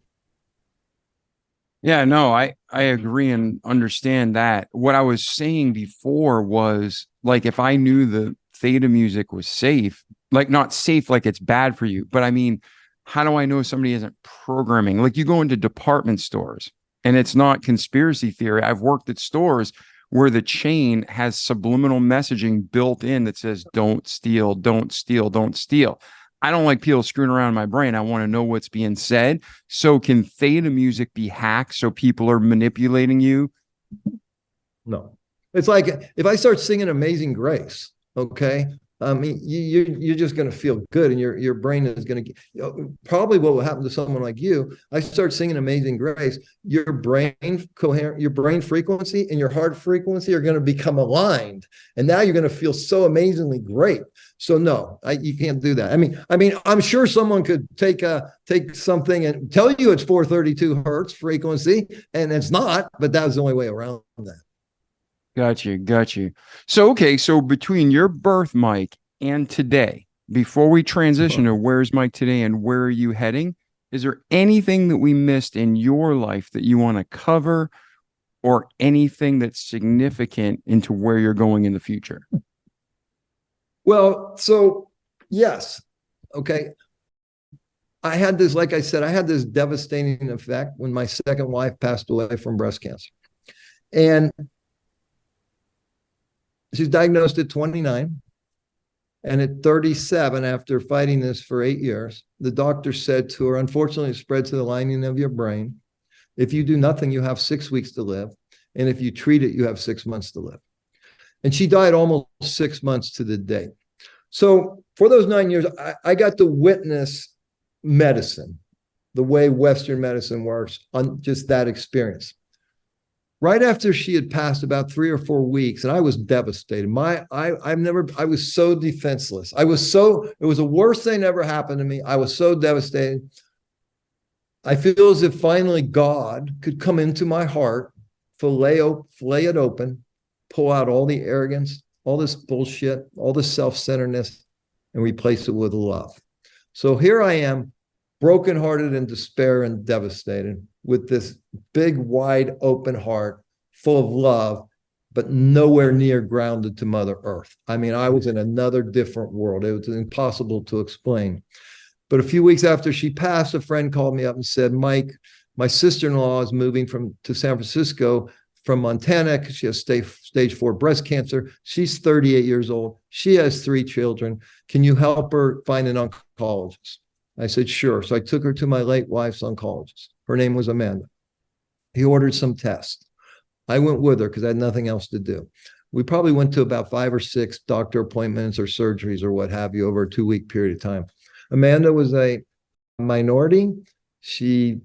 Yeah, no, I agree and understand that. What I was saying before was, like, if I knew the theta music was safe, like, not safe, like it's bad for you, but I mean, how do I know somebody isn't programming? Like, you go into department stores, and it's not conspiracy theory. I've worked at stores where the chain has subliminal messaging built in that says, don't steal, don't steal, don't steal. I don't like people screwing around in my brain. I want to know what's being said. So can theta music be hacked so people are manipulating you? No. It's like if I start singing Amazing Grace, okay, I mean, you're just going to feel good, and your brain is going to, probably what will happen to someone like you. I start singing Amazing Grace, your brain coherent, your brain frequency and your heart frequency are going to become aligned, and now you're going to feel so amazingly great. So no, you can't do that. I mean, I'm sure someone could take something and tell you it's 432 hertz frequency, and it's not, but that was the only way around that. Got you. So, okay. So between your birth, Mike, and today, before we transition to where's Mike today and where are you heading, is there anything that we missed in your life that you want to cover, or anything that's significant into where you're going in the future? Well, so yes. Okay. I had this, like I said, I had this devastating effect when my second wife passed away from breast cancer. And she's diagnosed at 29. And at 37, after fighting this for 8 years, the doctor said to her, unfortunately, it spread to the lining of your brain. If you do nothing, you have 6 weeks to live. And if you treat it, you have 6 months to live. And she died almost 6 months to the day. So for those 9 years, I got to witness medicine, the way Western medicine works, on just that experience. Right after she had passed, about 3 or 4 weeks, and I was devastated. I was so defenseless. It was the worst thing ever happened to me. I was so devastated. I feel as if finally God could come into my heart, fillet it open, pull out all the arrogance, all this bullshit, all this self-centeredness, and replace it with love. So here I am, brokenhearted and despair and devastated, with this big, wide open heart full of love, but nowhere near grounded to Mother Earth. I mean, I was in another different world. It was impossible to explain. But a few weeks after she passed, a friend called me up and said, Mike, my sister-in-law is moving to San Francisco from Montana because she has stage 4 breast cancer. She's 38 years old. She has 3 children. Can you help her find an oncologist? I said, sure. So I took her to my late wife's oncologist. Her name was Amanda. He ordered some tests. I went with her because I had nothing else to do. We probably went to about 5 or 6 doctor appointments or surgeries or what have you over a 2-week period of time. Amanda was a minority. She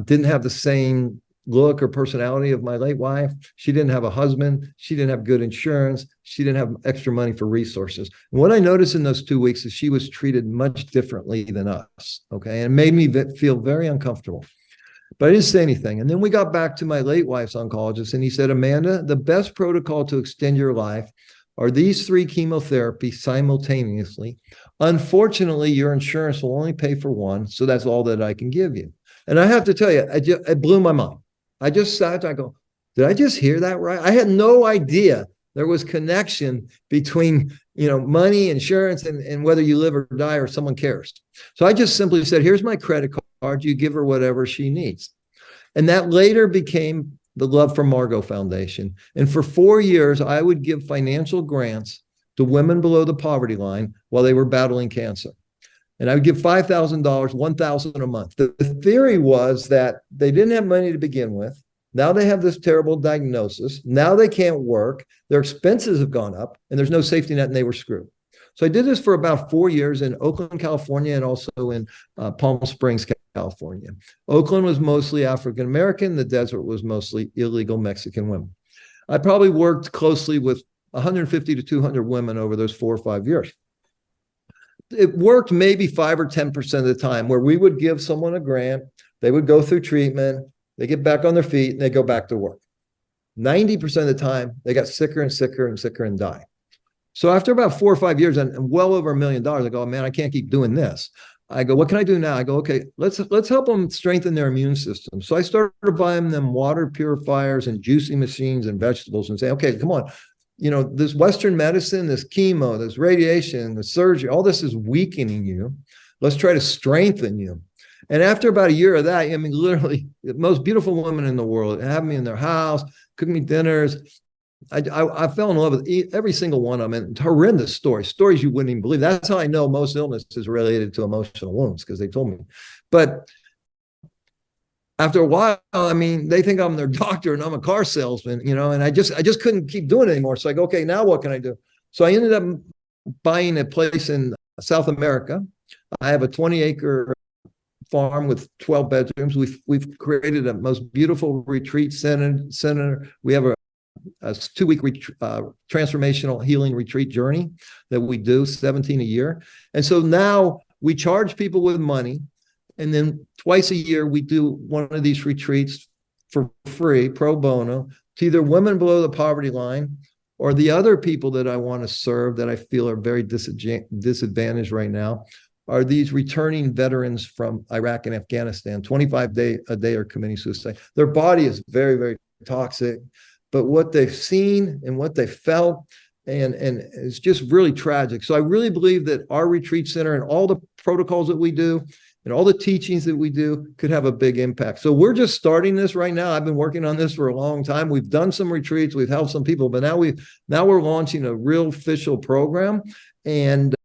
didn't have the same look or personality of my late wife. She didn't have a husband. She didn't have good insurance. She didn't have extra money for resources. And what I noticed in those 2 weeks is she was treated much differently than us. Okay. And it made me feel very uncomfortable. But I didn't say anything. And then we got back to my late wife's oncologist, and he said, Amanda, the best protocol to extend your life are these 3 chemotherapies simultaneously. Unfortunately, your insurance will only pay for one, so that's all that I can give you. And I have to tell you, it blew my mind. I just sat there, I go, did I just hear that right? I had no idea there was connection between, money, insurance, and whether you live or die or someone cares. So I just simply said, here's my credit card. You give her whatever she needs. And that later became the Love for Margot Foundation. And for 4 years, I would give financial grants to women below the poverty line while they were battling cancer. And I would give $5,000, $1,000 a month. The theory was that they didn't have money to begin with. Now they have this terrible diagnosis. Now they can't work. Their expenses have gone up, and there's no safety net, and they were screwed. So I did this for about 4 years in Oakland, California, and also in Palm Springs, California. Oakland was mostly African-American. The desert was mostly illegal Mexican women. I probably worked closely with 150 to 200 women over those 4 or 5 years. It worked maybe 5 or 10% of the time, where we would give someone a grant, they would go through treatment, they get back on their feet, and they go back to work. 90% of the time, they got sicker and sicker and sicker and died. So after about 4 or 5 years and well over $1 million, I go, man, I can't keep doing this. I go, what can I do now? I go, okay, let's help them strengthen their immune system. So I started buying them water purifiers and juicing machines and vegetables and say, okay, come on. This Western medicine, this chemo, this radiation, the surgery, all this is weakening you. Let's try to strengthen you. And after about a year of that, I mean, literally the most beautiful women in the world have me in their house, cook me dinners. I fell in love with every single one of them, and horrendous stories you wouldn't even believe. That's how I know most illness is related to emotional wounds, because they told me. But after a while, I mean, they think I'm their doctor and I'm a car salesman, and I just couldn't keep doing it anymore. So I go, okay, now what can I do? So I ended up buying a place in South America. I have a 20-acre farm with 12 bedrooms. We've created a most beautiful retreat center. We have a 2-week transformational healing retreat journey that we do, 17 a year. And so now we charge people with money. And then twice a year, we do one of these retreats for free, pro bono, to either women below the poverty line or the other people that I want to serve that I feel are very disadvantaged right now are these returning veterans from Iraq and Afghanistan. 25 a day are committing suicide. Their body is very, very toxic, but what they've seen and what they felt, and it's just really tragic. So I really believe that our retreat center and all the protocols that we do and all the teachings that we do could have a big impact. So we're just starting this right now. I've been working on this for a long time. We've done some retreats, we've helped some people, but now we're launching a real official program. And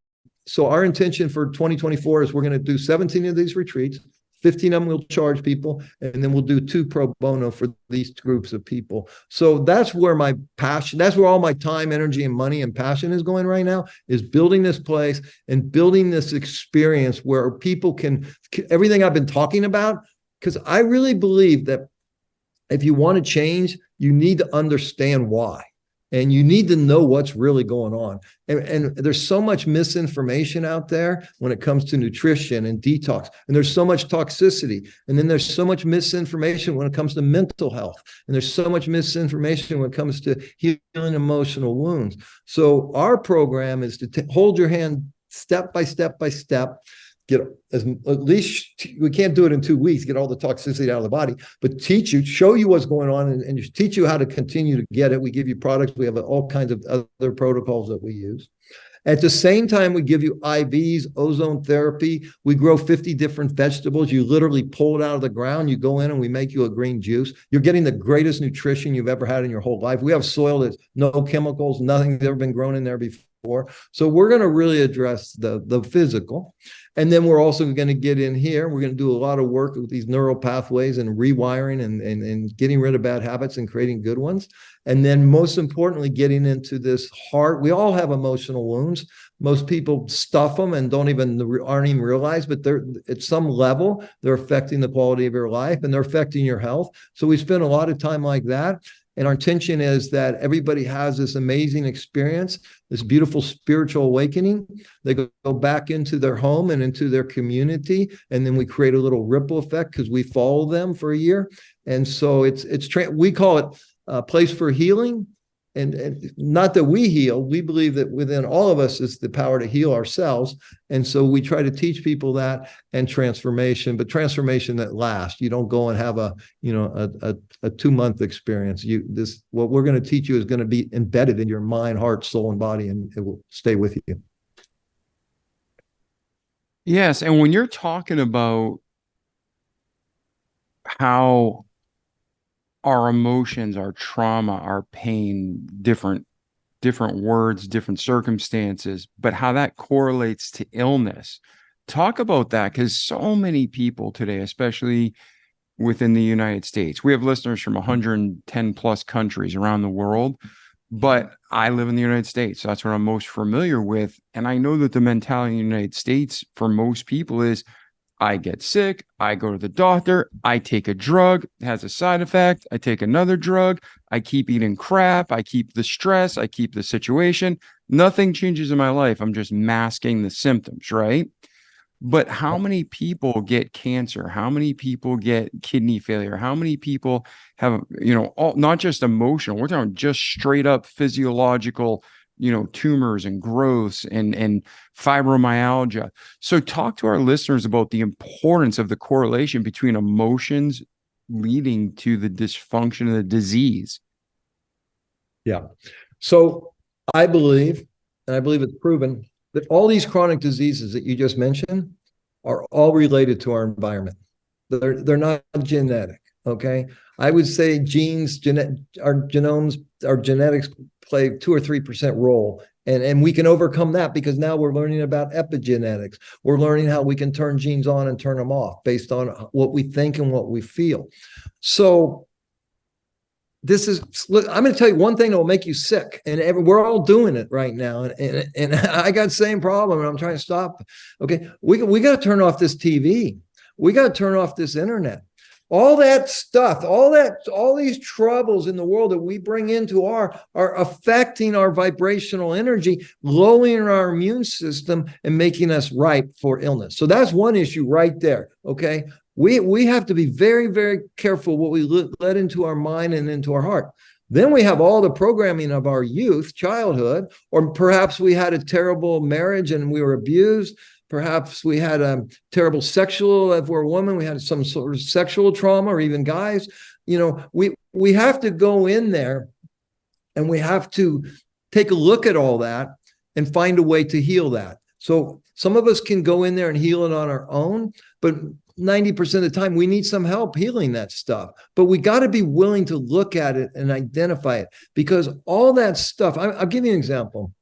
so our intention for 2024 is we're going to do 17 of these retreats. 15 of them we'll charge people, and then we'll do 2 pro bono for these groups of people. So that's where my passion, that's where all my time, energy, and money and passion is going right now, is building this place and building this experience where people can, everything I've been talking about, because I really believe that if you want to change, you need to understand why. And you need to know what's really going on. And there's so much misinformation out there when it comes to nutrition and detox. And there's so much toxicity. And then there's so much misinformation when it comes to mental health. And there's so much misinformation when it comes to healing emotional wounds. So our program is to hold your hand step by step by step, get at least, we can't do it in 2 weeks, get all the toxicity out of the body, but teach you, show you what's going on, and teach you how to continue to get it. We give you products. We have all kinds of other protocols that we use. At the same time, we give you IVs, ozone therapy. We grow 50 different vegetables. You literally pull it out of the ground. You go in and we make you a green juice. You're getting the greatest nutrition you've ever had in your whole life. We have soil that's no chemicals, nothing's ever been grown in there before. So we're going to really address the physical. And then we're also going to get in here. We're going to do a lot of work with these neural pathways and rewiring and getting rid of bad habits and creating good ones. And then most importantly, getting into this heart. We all have emotional wounds. Most people stuff them and aren't even realized, but they're at some level, they're affecting the quality of your life and they're affecting your health. So we spend a lot of time like that. And our intention is that everybody has this amazing experience, this beautiful spiritual awakening. They go back into their home and into their community. And then we create a little ripple effect because we follow them for a year. And so we call it a place for healing. And not that we heal, we believe that within all of us is the power to heal ourselves. And so we try to teach people that and transformation, but transformation that lasts. You don't go and have a 2-month experience. What we're going to teach you is going to be embedded in your mind, heart, soul, and body, and it will stay with you. Yes. And when you're talking about how our emotions, our trauma, our pain, different words, different circumstances, but how that correlates to illness. Talk about that, because so many people today, especially within the United States, we have listeners from 110 plus countries around the world, but I live in the United States. So that's what I'm most familiar with. And I know that the mentality in the United States for most people is, I get sick, I go to the doctor, I take a drug, it has a side effect, I take another drug, I keep eating crap, I keep the stress, I keep the situation. Nothing changes in my life. I'm just masking the symptoms, right? But how many people get cancer? How many people get kidney failure? How many people have, not just emotional, we're talking just straight up physiological, tumors and growths and fibromyalgia. So talk to our listeners about the importance of the correlation between emotions leading to the dysfunction of the disease. Yeah. So I believe it's proven, that all these chronic diseases that you just mentioned are all related to our environment. They're not genetic. Okay. I would say our genomes, our genetics play 2 or 3% role. And we can overcome that because now we're learning about epigenetics. We're learning how we can turn genes on and turn them off based on what we think and what we feel. So I'm going to tell you one thing that will make you sick, and we're all doing it right now. And I got the same problem, and I'm trying to stop. Okay, we got to turn off this TV. We got to turn off this internet. All that stuff, all these troubles in the world that we bring into are affecting our vibrational energy, lowering our immune system, and making us ripe for illness. So that's one issue right there. Okay. We have to be very, very careful what we let into our mind and into our heart. Then we have all the programming of our youth, childhood, or perhaps we had a terrible marriage and we were abused. Perhaps we had a terrible sexual, if we're a woman, we had some sort of sexual trauma, or even guys. We have to go in there and we have to take a look at all that and find a way to heal that. So some of us can go in there and heal it on our own, but 90% of the time we need some help healing that stuff. But we got to be willing to look at it and identify it, because all that stuff, I'll give you an example.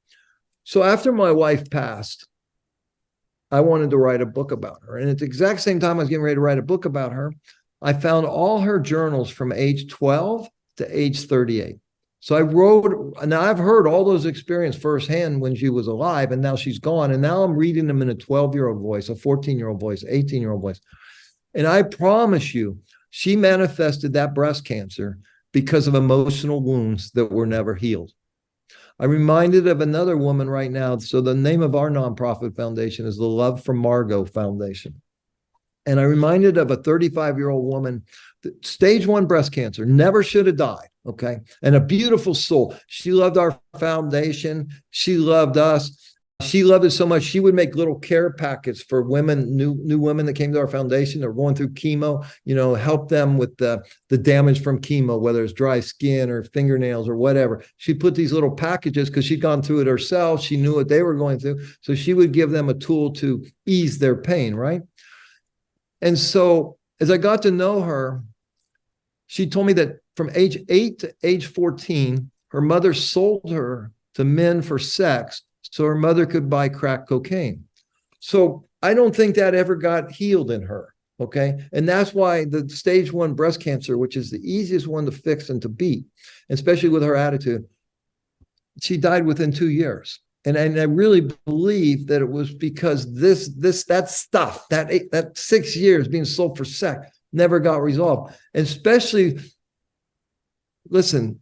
So after my wife passed, I wanted to write a book about her. And at the exact same time I was getting ready to write a book about her, I found all her journals from age 12 to age 38. So I wrote, now I've heard all those experiences firsthand when she was alive, and now she's gone. And now I'm reading them in a 12-year-old voice, a 14-year-old voice, 18-year-old voice. And I promise you, she manifested that breast cancer because of emotional wounds that were never healed. I'm reminded of another woman right now. So the name of our nonprofit foundation is the Love from Margot Foundation. And I'm reminded of a 35-year-old woman, stage 1 breast cancer, never should have died. Okay. And a beautiful soul. She loved our foundation. She loved us. She loved it so much, she would make little care packets for women, new women that came to our foundation. They're going through chemo, help them with the damage from chemo, whether it's dry skin or fingernails or whatever. She put these little packages because she'd gone through it herself. She knew what they were going through. So she would give them a tool to ease their pain, right? And so as I got to know her, she told me that from age 8 to age 14, her mother sold her to men for sex so her mother could buy crack cocaine. So I don't think that ever got healed in her, okay? And that's why the stage 1 breast cancer, which is the easiest one to fix and to beat, especially with her attitude, she died within 2 years. And I really believe that it was because that stuff, that 6 years being sold for sex never got resolved. And especially, listen,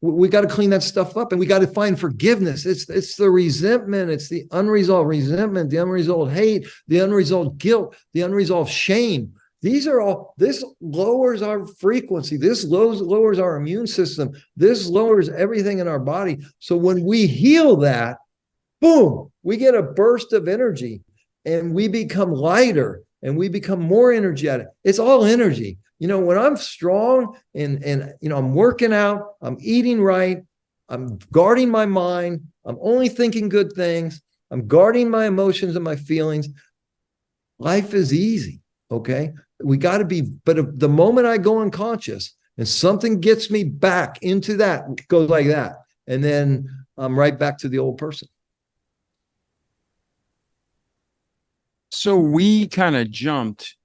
we got to clean that stuff up, and we got to find forgiveness. It's the resentment. It's the unresolved resentment, the unresolved hate, the unresolved guilt, the unresolved shame. This lowers our frequency. This lowers our immune system. This lowers everything in our body. So when we heal that, boom, we get a burst of energy and we become lighter and we become more energetic. It's all energy. When I'm strong and I'm working out, I'm eating right, I'm guarding my mind, I'm only thinking good things, I'm guarding my emotions and my feelings, life is easy, okay? We got to be, but the moment I go unconscious and something gets me back into that, goes like that, and then I'm right back to the old person. So we kind of jumped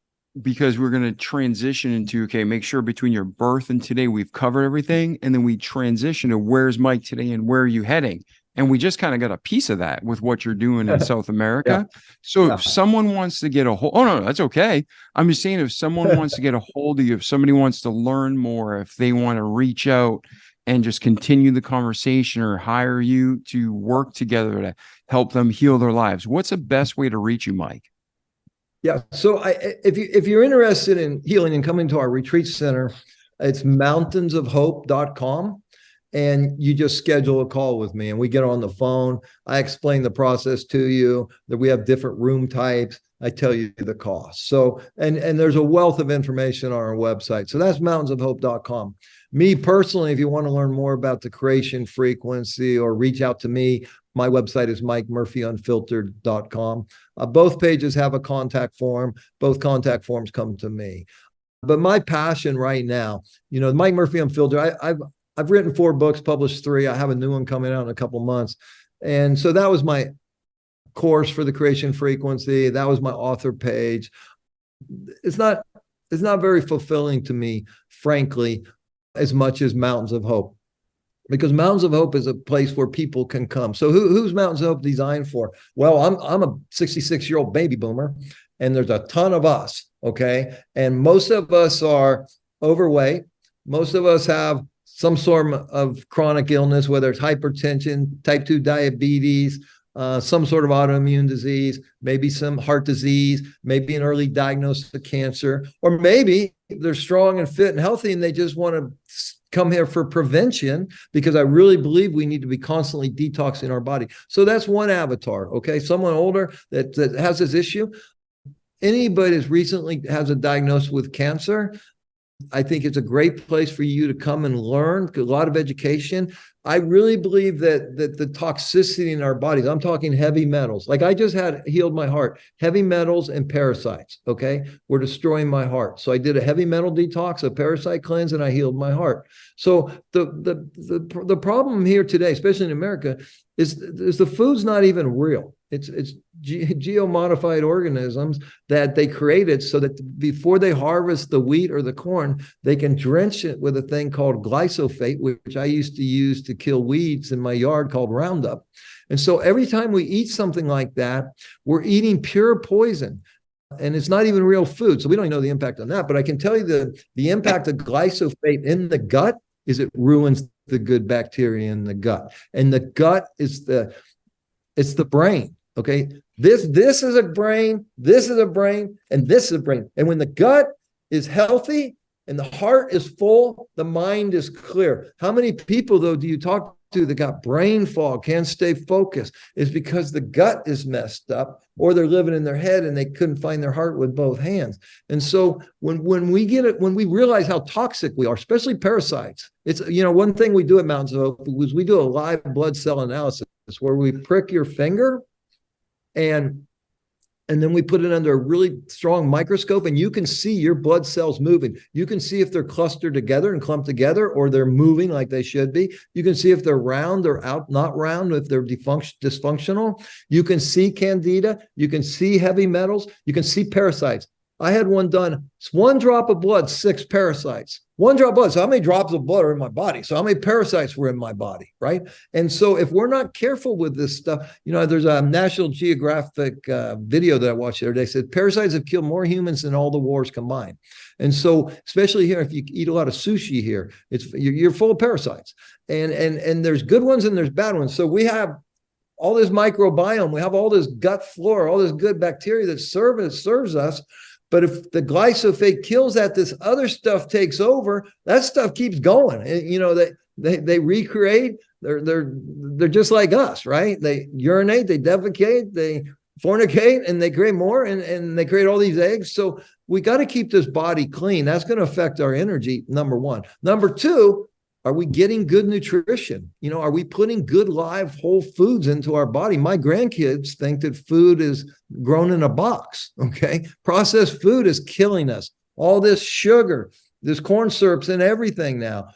because we're going to transition into, okay, make sure between your birth and today we've covered everything. And then we transition to where's Mike today and where are you heading? And we just kind of got a piece of that with what you're doing in South America. Yeah. So if someone wants to get a hold, no, that's okay. I'm just saying if someone wants to get a hold of you, if somebody wants to learn more, if they want to reach out and just continue the conversation or hire you to work together to help them heal their lives, what's the best way to reach you, Mike? Yeah. So if you're interested in healing and coming to our retreat center, it's mountainsofhope.com. And you just schedule a call with me and we get on the phone. I explain the process to you, that we have different room types. I tell you the cost. So, and there's a wealth of information on our website. So that's mountainsofhope.com. Me personally, if you want to learn more about the creation frequency or reach out to me, my website is Murphyunfiltered.com. Both pages have a contact form. Both contact forms come to me. But my passion right now, Mike Murphy Unfiltered, I've written 4 books, published 3. I have a new one coming out in a couple months. And so that was my course for the creation frequency. That was my author page. It's not very fulfilling to me, frankly, as much as Mountains of Hope. Because Mountains of Hope is a place where people can come. So who's Mountains of Hope designed for? Well, I'm a 66-year-old baby boomer, and there's a ton of us, okay? And most of us are overweight. Most of us have some sort of chronic illness, whether it's hypertension, type 2 diabetes, some sort of autoimmune disease, maybe some heart disease, maybe an early diagnosis of cancer, or maybe they're strong and fit and healthy and they just want to come here for prevention, because I really believe we need to be constantly detoxing our body. So that's one avatar, okay? Someone older that has this issue. Anybody that's recently has a diagnosis with cancer, I think it's a great place for you to come and learn, a lot of education. I really believe that the toxicity in our bodies, I'm talking heavy metals, like I just healed my heart, heavy metals and parasites, okay, were destroying my heart. So I did a heavy metal detox, a parasite cleanse, and I healed my heart. So the problem here today, especially in America, is the food's not even real. It's geomodified organisms that they created so that before they harvest the wheat or the corn, they can drench it with a thing called glyphosate, which I used to use to kill weeds in my yard, called Roundup. And so every time we eat something like that, we're eating pure poison. And it's not even real food. So we don't even know the impact on that. But I can tell you the impact of glyphosate in the gut is it ruins the good bacteria in the gut. And the gut is it's the brain. Okay. This is a brain, this is a brain, and this is a brain. And when the gut is healthy and the heart is full, the mind is clear. How many people, though, do you talk to that got brain fog, can't stay focused, is because the gut is messed up, or they're living in their head and they couldn't find their heart with both hands. And so when we realize how toxic we are, especially parasites, it's, one thing we do at Mountains of Hope is we do a live blood cell analysis where we prick your finger and then we put it under a really strong microscope, and you can see your blood cells moving. You can see if they're clustered together and clumped together, or they're moving like they should be. You can see if they're round or not round, if they're dysfunctional. You can see candida. You can see heavy metals. You can see parasites. I had one done. It's 1 drop of blood, 6 parasites. 1 drop of blood. So how many drops of blood are in my body? So how many parasites were in my body, right? And so if we're not careful with this stuff, there's a National Geographic video that I watched the other day. It said parasites have killed more humans than all the wars combined. And so, especially here, if you eat a lot of sushi here, you're full of parasites. And there's good ones and there's bad ones. So we have all this microbiome. We have all this gut flora, all this good bacteria that serves us. But if the glyphosate kills that, this other stuff takes over. That stuff keeps going. They recreate. They're just like us, right? They urinate, they defecate, they fornicate, and they create more, and they create all these eggs. So we got to keep this body clean. That's going to affect our energy, number one. Number two, are we getting good nutrition? Are we putting good live whole foods into our body? My grandkids think that food is grown in a box, okay? Processed food is killing us. All this sugar, this corn syrups and everything now.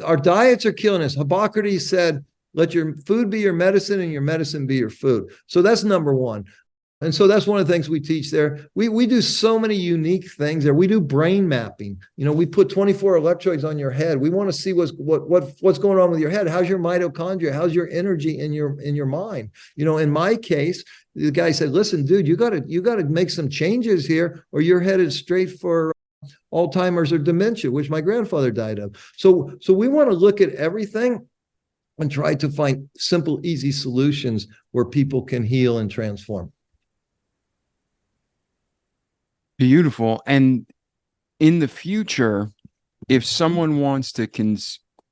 Our diets are killing us. Hippocrates said, let your food be your medicine and your medicine be your food. So that's number one. And so that's one of the things we teach there. We do so many unique things there. We do brain mapping. We put 24 electrodes on your head. We want to see what's going on with your head. How's your mitochondria? How's your energy in your mind? In my case, the guy said, listen, dude, you gotta make some changes here, or you're headed straight for Alzheimer's or dementia, which my grandfather died of. So we want to look at everything and try to find simple, easy solutions where people can heal and transform. Beautiful. And in the future, if someone wants to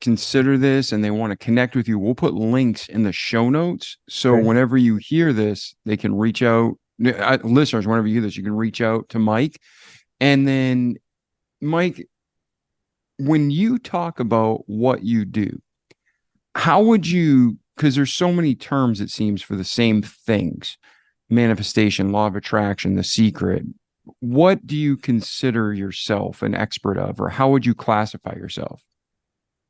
consider this and they want to connect with you, we'll put links in the show notes. So whenever you hear this, they can reach out. Listeners, whenever you hear this, you can reach out to Mike. And then, Mike, when you talk about what you do, how would you, because there's so many terms, it seems, for the same things: manifestation, law of attraction, the secret. What do you consider yourself an expert of, or how would you classify yourself?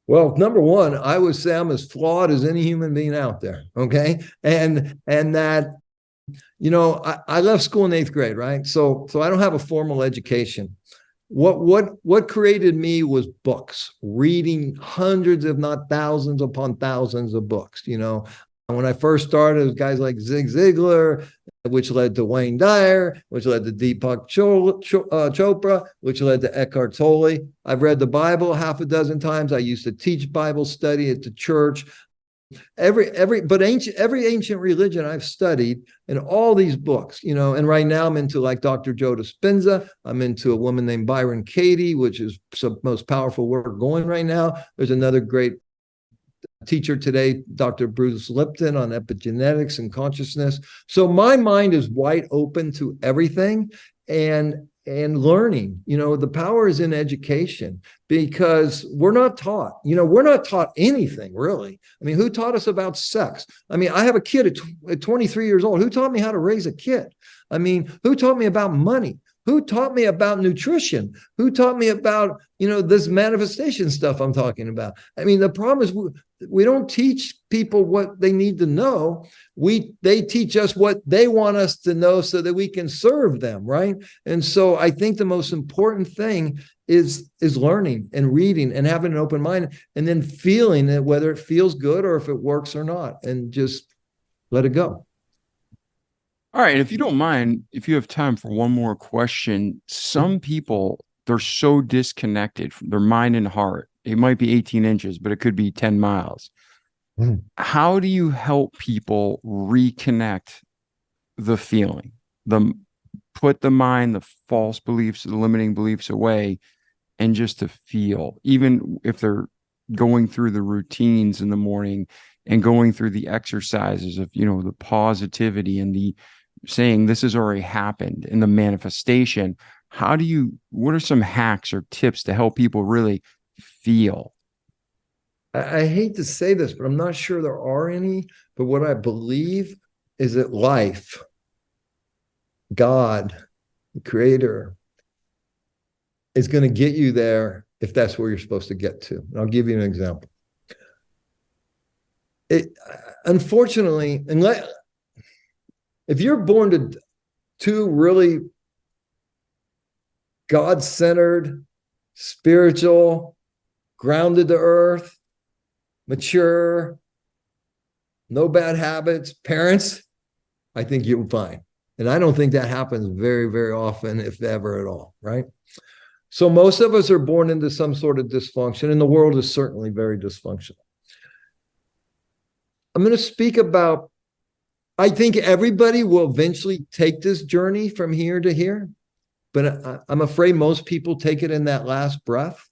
Well, number one, I would say I'm as flawed as any human being out there. Okay. And that, I left school in 8th grade, right? So I don't have a formal education. What created me was books, reading hundreds, if not thousands upon thousands of books. When I first started, it was guys like Zig Ziglar, which led to Wayne Dyer, which led to Deepak Chopra, which led to Eckhart Tolle. I've read the Bible half a dozen times. I used to teach Bible study at the church. Every ancient religion I've studied, in all these books, and right now I'm into like Dr. Joe Dispenza. I'm into a woman named Byron Katie, which is the most powerful work going right now. There's another great teacher today, Dr. Bruce Lipton, on epigenetics and consciousness. So my mind is wide open to everything and learning. The power is in education, because we're not taught, anything really. I mean, who taught us about sex? I mean, I have a kid at 23 years old. Who taught me how to raise a kid? I mean, who taught me about money? Who taught me about nutrition? Who taught me about, this manifestation stuff I'm talking about? I mean, the problem is we don't teach people what they need to know. They teach us what they want us to know so that we can serve them, right? And so I think the most important thing is learning and reading and having an open mind, and then feeling it, whether it feels good or if it works or not, and just let it go. All right. If you don't mind, if you have time for one more question, some people, they're so disconnected from their mind and heart. It might be 18 inches, but it could be 10 miles. How do you help people reconnect the feeling, put the mind, the false beliefs, the limiting beliefs away, and just to feel, even if they're going through the routines in the morning and going through the exercises of, the positivity and the saying this has already happened in the manifestation, what are some hacks or tips to help people really feel? I hate to say this, but I'm not sure there are any. But what I believe is that life, God, the creator, is going to get you there if that's where you're supposed to get to. And I'll give you an example. Unfortunately, if you're born to two really God-centered, spiritual, grounded to earth, mature, no bad habits parents, I think you'll find. And I don't think that happens very, very often, if ever at all, right? So most of us are born into some sort of dysfunction, and the world is certainly very dysfunctional. I'm going to speak about, I think everybody will eventually take this journey from here to here, but I'm afraid most people take it in that last breath.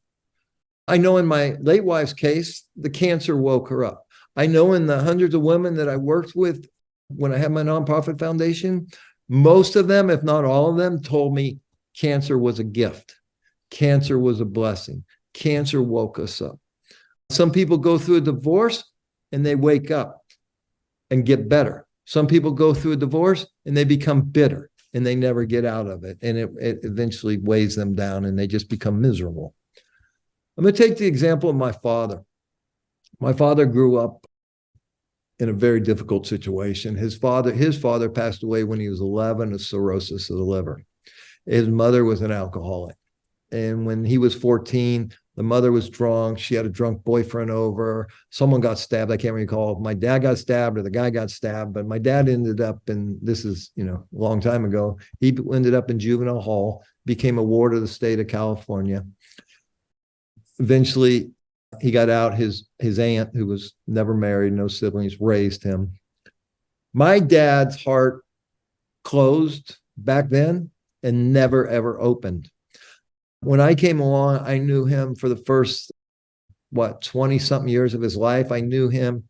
I know in my late wife's case, the cancer woke her up. I know in the hundreds of women that I worked with when I had my nonprofit foundation, most of them, if not all of them, told me cancer was a gift. Cancer was a blessing. Cancer woke us up. Some people go through a divorce and they wake up and get better. Some people go through a divorce and they become bitter and they never get out of it. And it eventually weighs them down and they just become miserable. I'm going to take the example of my father. My father grew up in a very difficult situation. His father passed away when he was 11 of cirrhosis of the liver. His mother was an alcoholic. And when he was 14, the mother was drunk. She had a drunk boyfriend over. Someone got stabbed. I can't recall if my dad got stabbed or the guy got stabbed, but my dad ended up in, this is, a long time ago. He ended up in juvenile hall, became a ward of the state of California. Eventually, he got out. His aunt, who was never married, no siblings, raised him. My dad's heart closed back then and never, ever opened. When I came along, I knew him for the first, 20-something years of his life. I knew him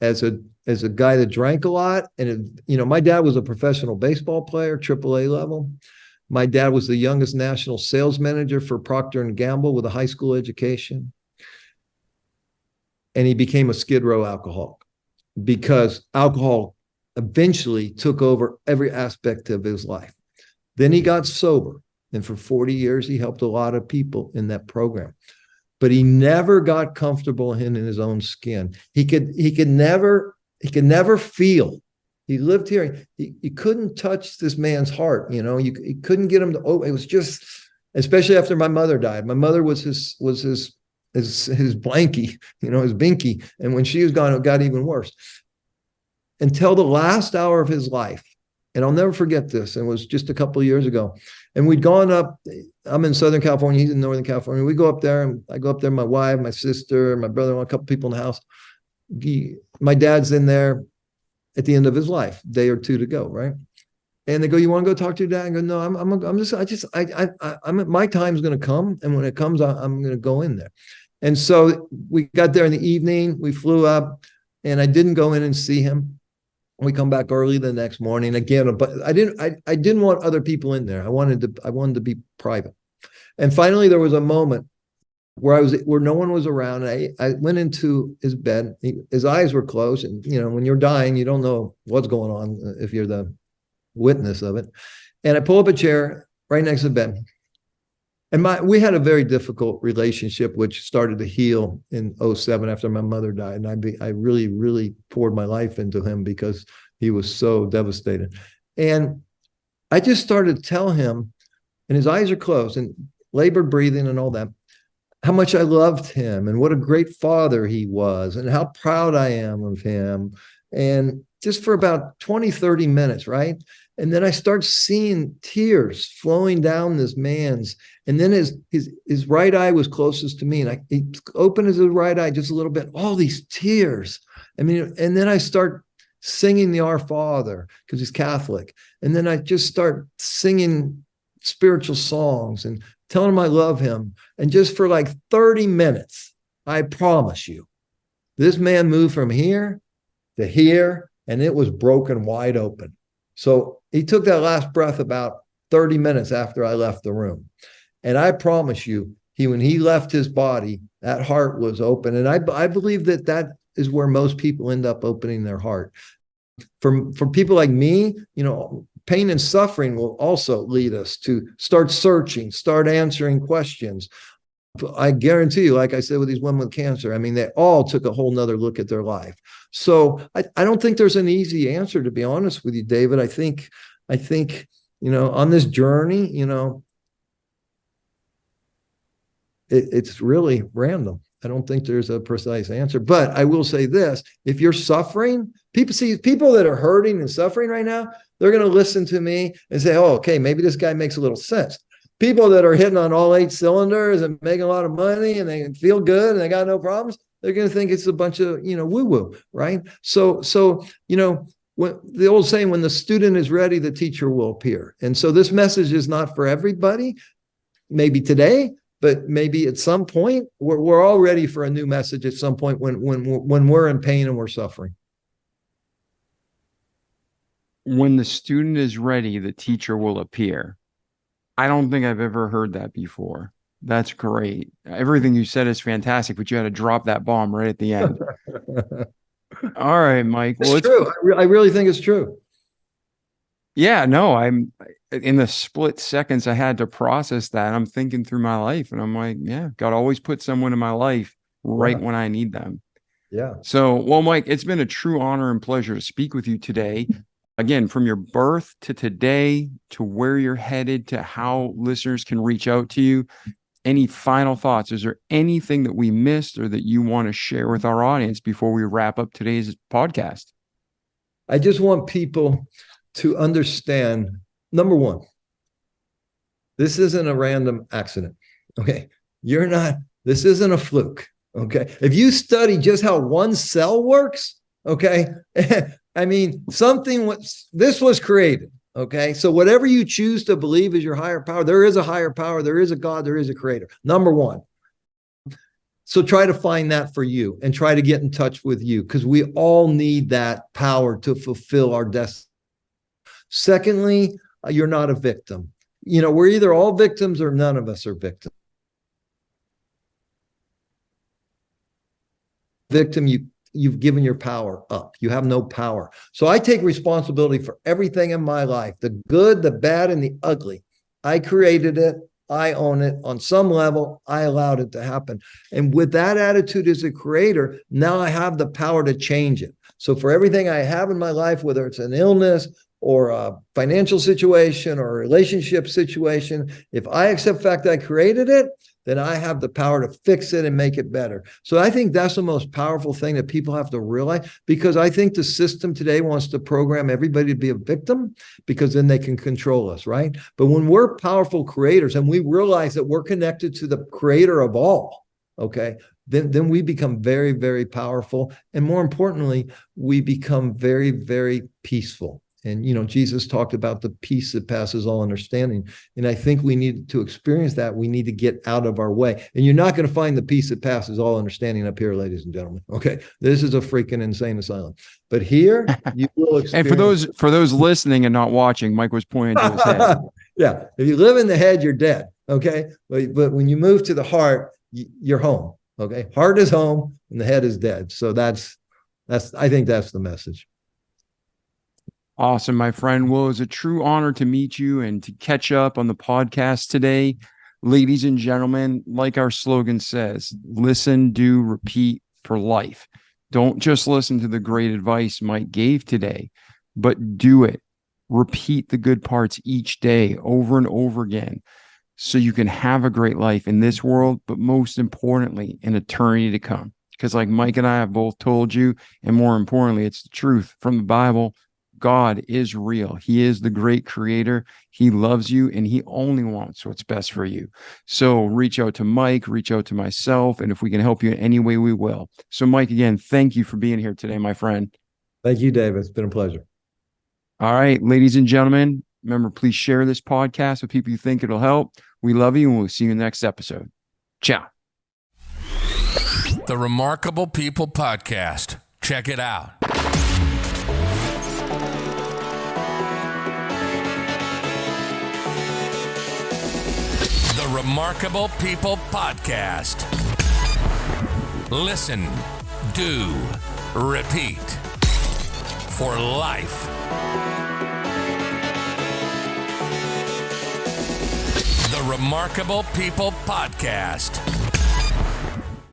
as a guy that drank a lot. And, my dad was a professional baseball player, AAA level. My dad was the youngest national sales manager for Procter & Gamble with a high school education. And he became a Skid Row alcoholic because alcohol eventually took over every aspect of his life. Then he got sober. And for 40 years, he helped a lot of people in that program. But he never got comfortable in his own skin. He could never feel. He lived here. You couldn't touch this man's heart. You couldn't get him to. Oh, it was just, especially after my mother died. My mother was his blankie, his binky. And when she was gone, it got even worse. Until the last hour of his life. And I'll never forget this. It was just a couple of years ago. And we'd gone up. I'm in Southern California. He's in Northern California. We go up there, and I go up there, my wife, my sister, my brother, a couple of people in the house. My dad's in there at the end of his life, day or two to go, right? And they go, "You want to go talk to your dad?" I go, "No, my time's going to come. And when it comes, I'm going to go in there." And so we got there in the evening. We flew up, and I didn't go in and see him. We come back early the next morning again, but I didn't want other people in there. I wanted to be private. And finally, there was a moment where no one was around. And I went into his bed. His eyes were closed, and when you're dying, you don't know what's going on if you're the witness of it. And I pull up a chair right next to the bed. And we had a very difficult relationship, which started to heal in 2007 after my mother died. And I really, really poured my life into him because he was so devastated. And I just started to tell him, and his eyes are closed and labored breathing and all that, how much I loved him and what a great father he was and how proud I am of him. And just for about 20, 30 minutes, right? And then I start seeing tears flowing down this man's. And then his right eye was closest to me. And he opened his right eye just a little bit, all these tears. And then I start singing the Our Father because he's Catholic. And then I just start singing spiritual songs and telling him I love him. And just for like 30 minutes, I promise you, this man moved from here to here, and it was broken wide open. So he took that last breath about 30 minutes after I left the room. And I promise you, when he left his body, that heart was open. And I believe that is where most people end up opening their heart. For people like me, pain and suffering will also lead us to start searching, start answering questions. I guarantee you, like I said, with these women with cancer, I mean, they all took a whole nother look at their life. So I don't think there's an easy answer, to be honest with you, David. I think, on this journey, it's really random. I don't think there's a precise answer, but I will say this: if you're suffering, people that are hurting and suffering right now, they're going to listen to me and say, oh, okay, maybe this guy makes a little sense. People that are hitting on all 8 cylinders and making a lot of money and they feel good and they got no problems, they're going to think it's a bunch of, woo-woo, right? So, when the old saying, when the student is ready, the teacher will appear. And so this message is not for everybody, maybe today, but maybe at some point we're all ready for a new message at some point when we're in pain and we're suffering. When the student is ready, the teacher will appear. I don't think I've ever heard that before. That's great. Everything you said is fantastic, but you had to drop that bomb right at the end. All right, Mike. Well, it's true. I really think it's true. Yeah, no, I'm in the split seconds I had to process that. I'm thinking through my life and I'm like, yeah, God always put someone in my life right when I need them. Yeah. So, well, Mike, it's been a true honor and pleasure to speak with you today. Again, from your birth to today, to where you're headed, to how listeners can reach out to you. Any final thoughts? Is there anything that we missed or that you want to share with our audience before we wrap up today's podcast? I just want people to understand, number one, this isn't a random accident. Okay. This isn't a fluke. Okay. If you study just how one cell works, okay, I mean, this was created. Okay. So whatever you choose to believe is your higher power, there is a higher power, there is a God, there is a creator. Number one. So try to find that for you and try to get in touch with you, because we all need that power to fulfill our destiny. Secondly, you're not a victim. We're either all victims or none of us are victims. Victim, you've given your power up. You have no power. So I take responsibility for everything in my life, the good, the bad, and the ugly. I created it. I own it. On some level, I allowed it to happen. And with that attitude as a creator, now I have the power to change it. So for everything I have in my life, whether it's an illness or a financial situation or a relationship situation, if I accept the fact that I created it, then I have the power to fix it and make it better. So I think that's the most powerful thing that people have to realize, because I think the system today wants to program everybody to be a victim because then they can control us, right? But when we're powerful creators and we realize that we're connected to the creator of all, okay, then we become very, very powerful. And more importantly, we become very, very peaceful. And, Jesus talked about the peace that passes all understanding. And I think we need to experience that. We need to get out of our way. And you're not going to find the peace that passes all understanding up here, ladies and gentlemen. Okay. This is a freaking insane asylum. But here you will experience. And for those listening and not watching, Mike was pointing to his head. Yeah. If you live in the head, you're dead. Okay. But when you move to the heart, you're home. Okay. Heart is home and the head is dead. So I think that's the message. Awesome, my friend. Well, it's a true honor to meet you and to catch up on the podcast today. Ladies and gentlemen, like our slogan says, listen, do, repeat for life. Don't just listen to the great advice Mike gave today, but do it. Repeat the good parts each day over and over again so you can have a great life in this world, but most importantly, in eternity to come. Because like Mike and I have both told you, and more importantly, it's the truth from the Bible. God is real. He is the great creator. He loves you and he only wants what's best for you. So reach out to Mike, reach out to myself, and if we can help you in any way, we will. So Mike, again, thank you for being here today, my friend. Thank you, David. It's been a pleasure. All right, ladies and gentlemen, remember, please share this podcast with people you think it'll help. We love you and we'll see you in the next episode. Ciao. The Remarkable People Podcast. Check it out. The Remarkable People Podcast. Listen, do, repeat. For life. The Remarkable People Podcast.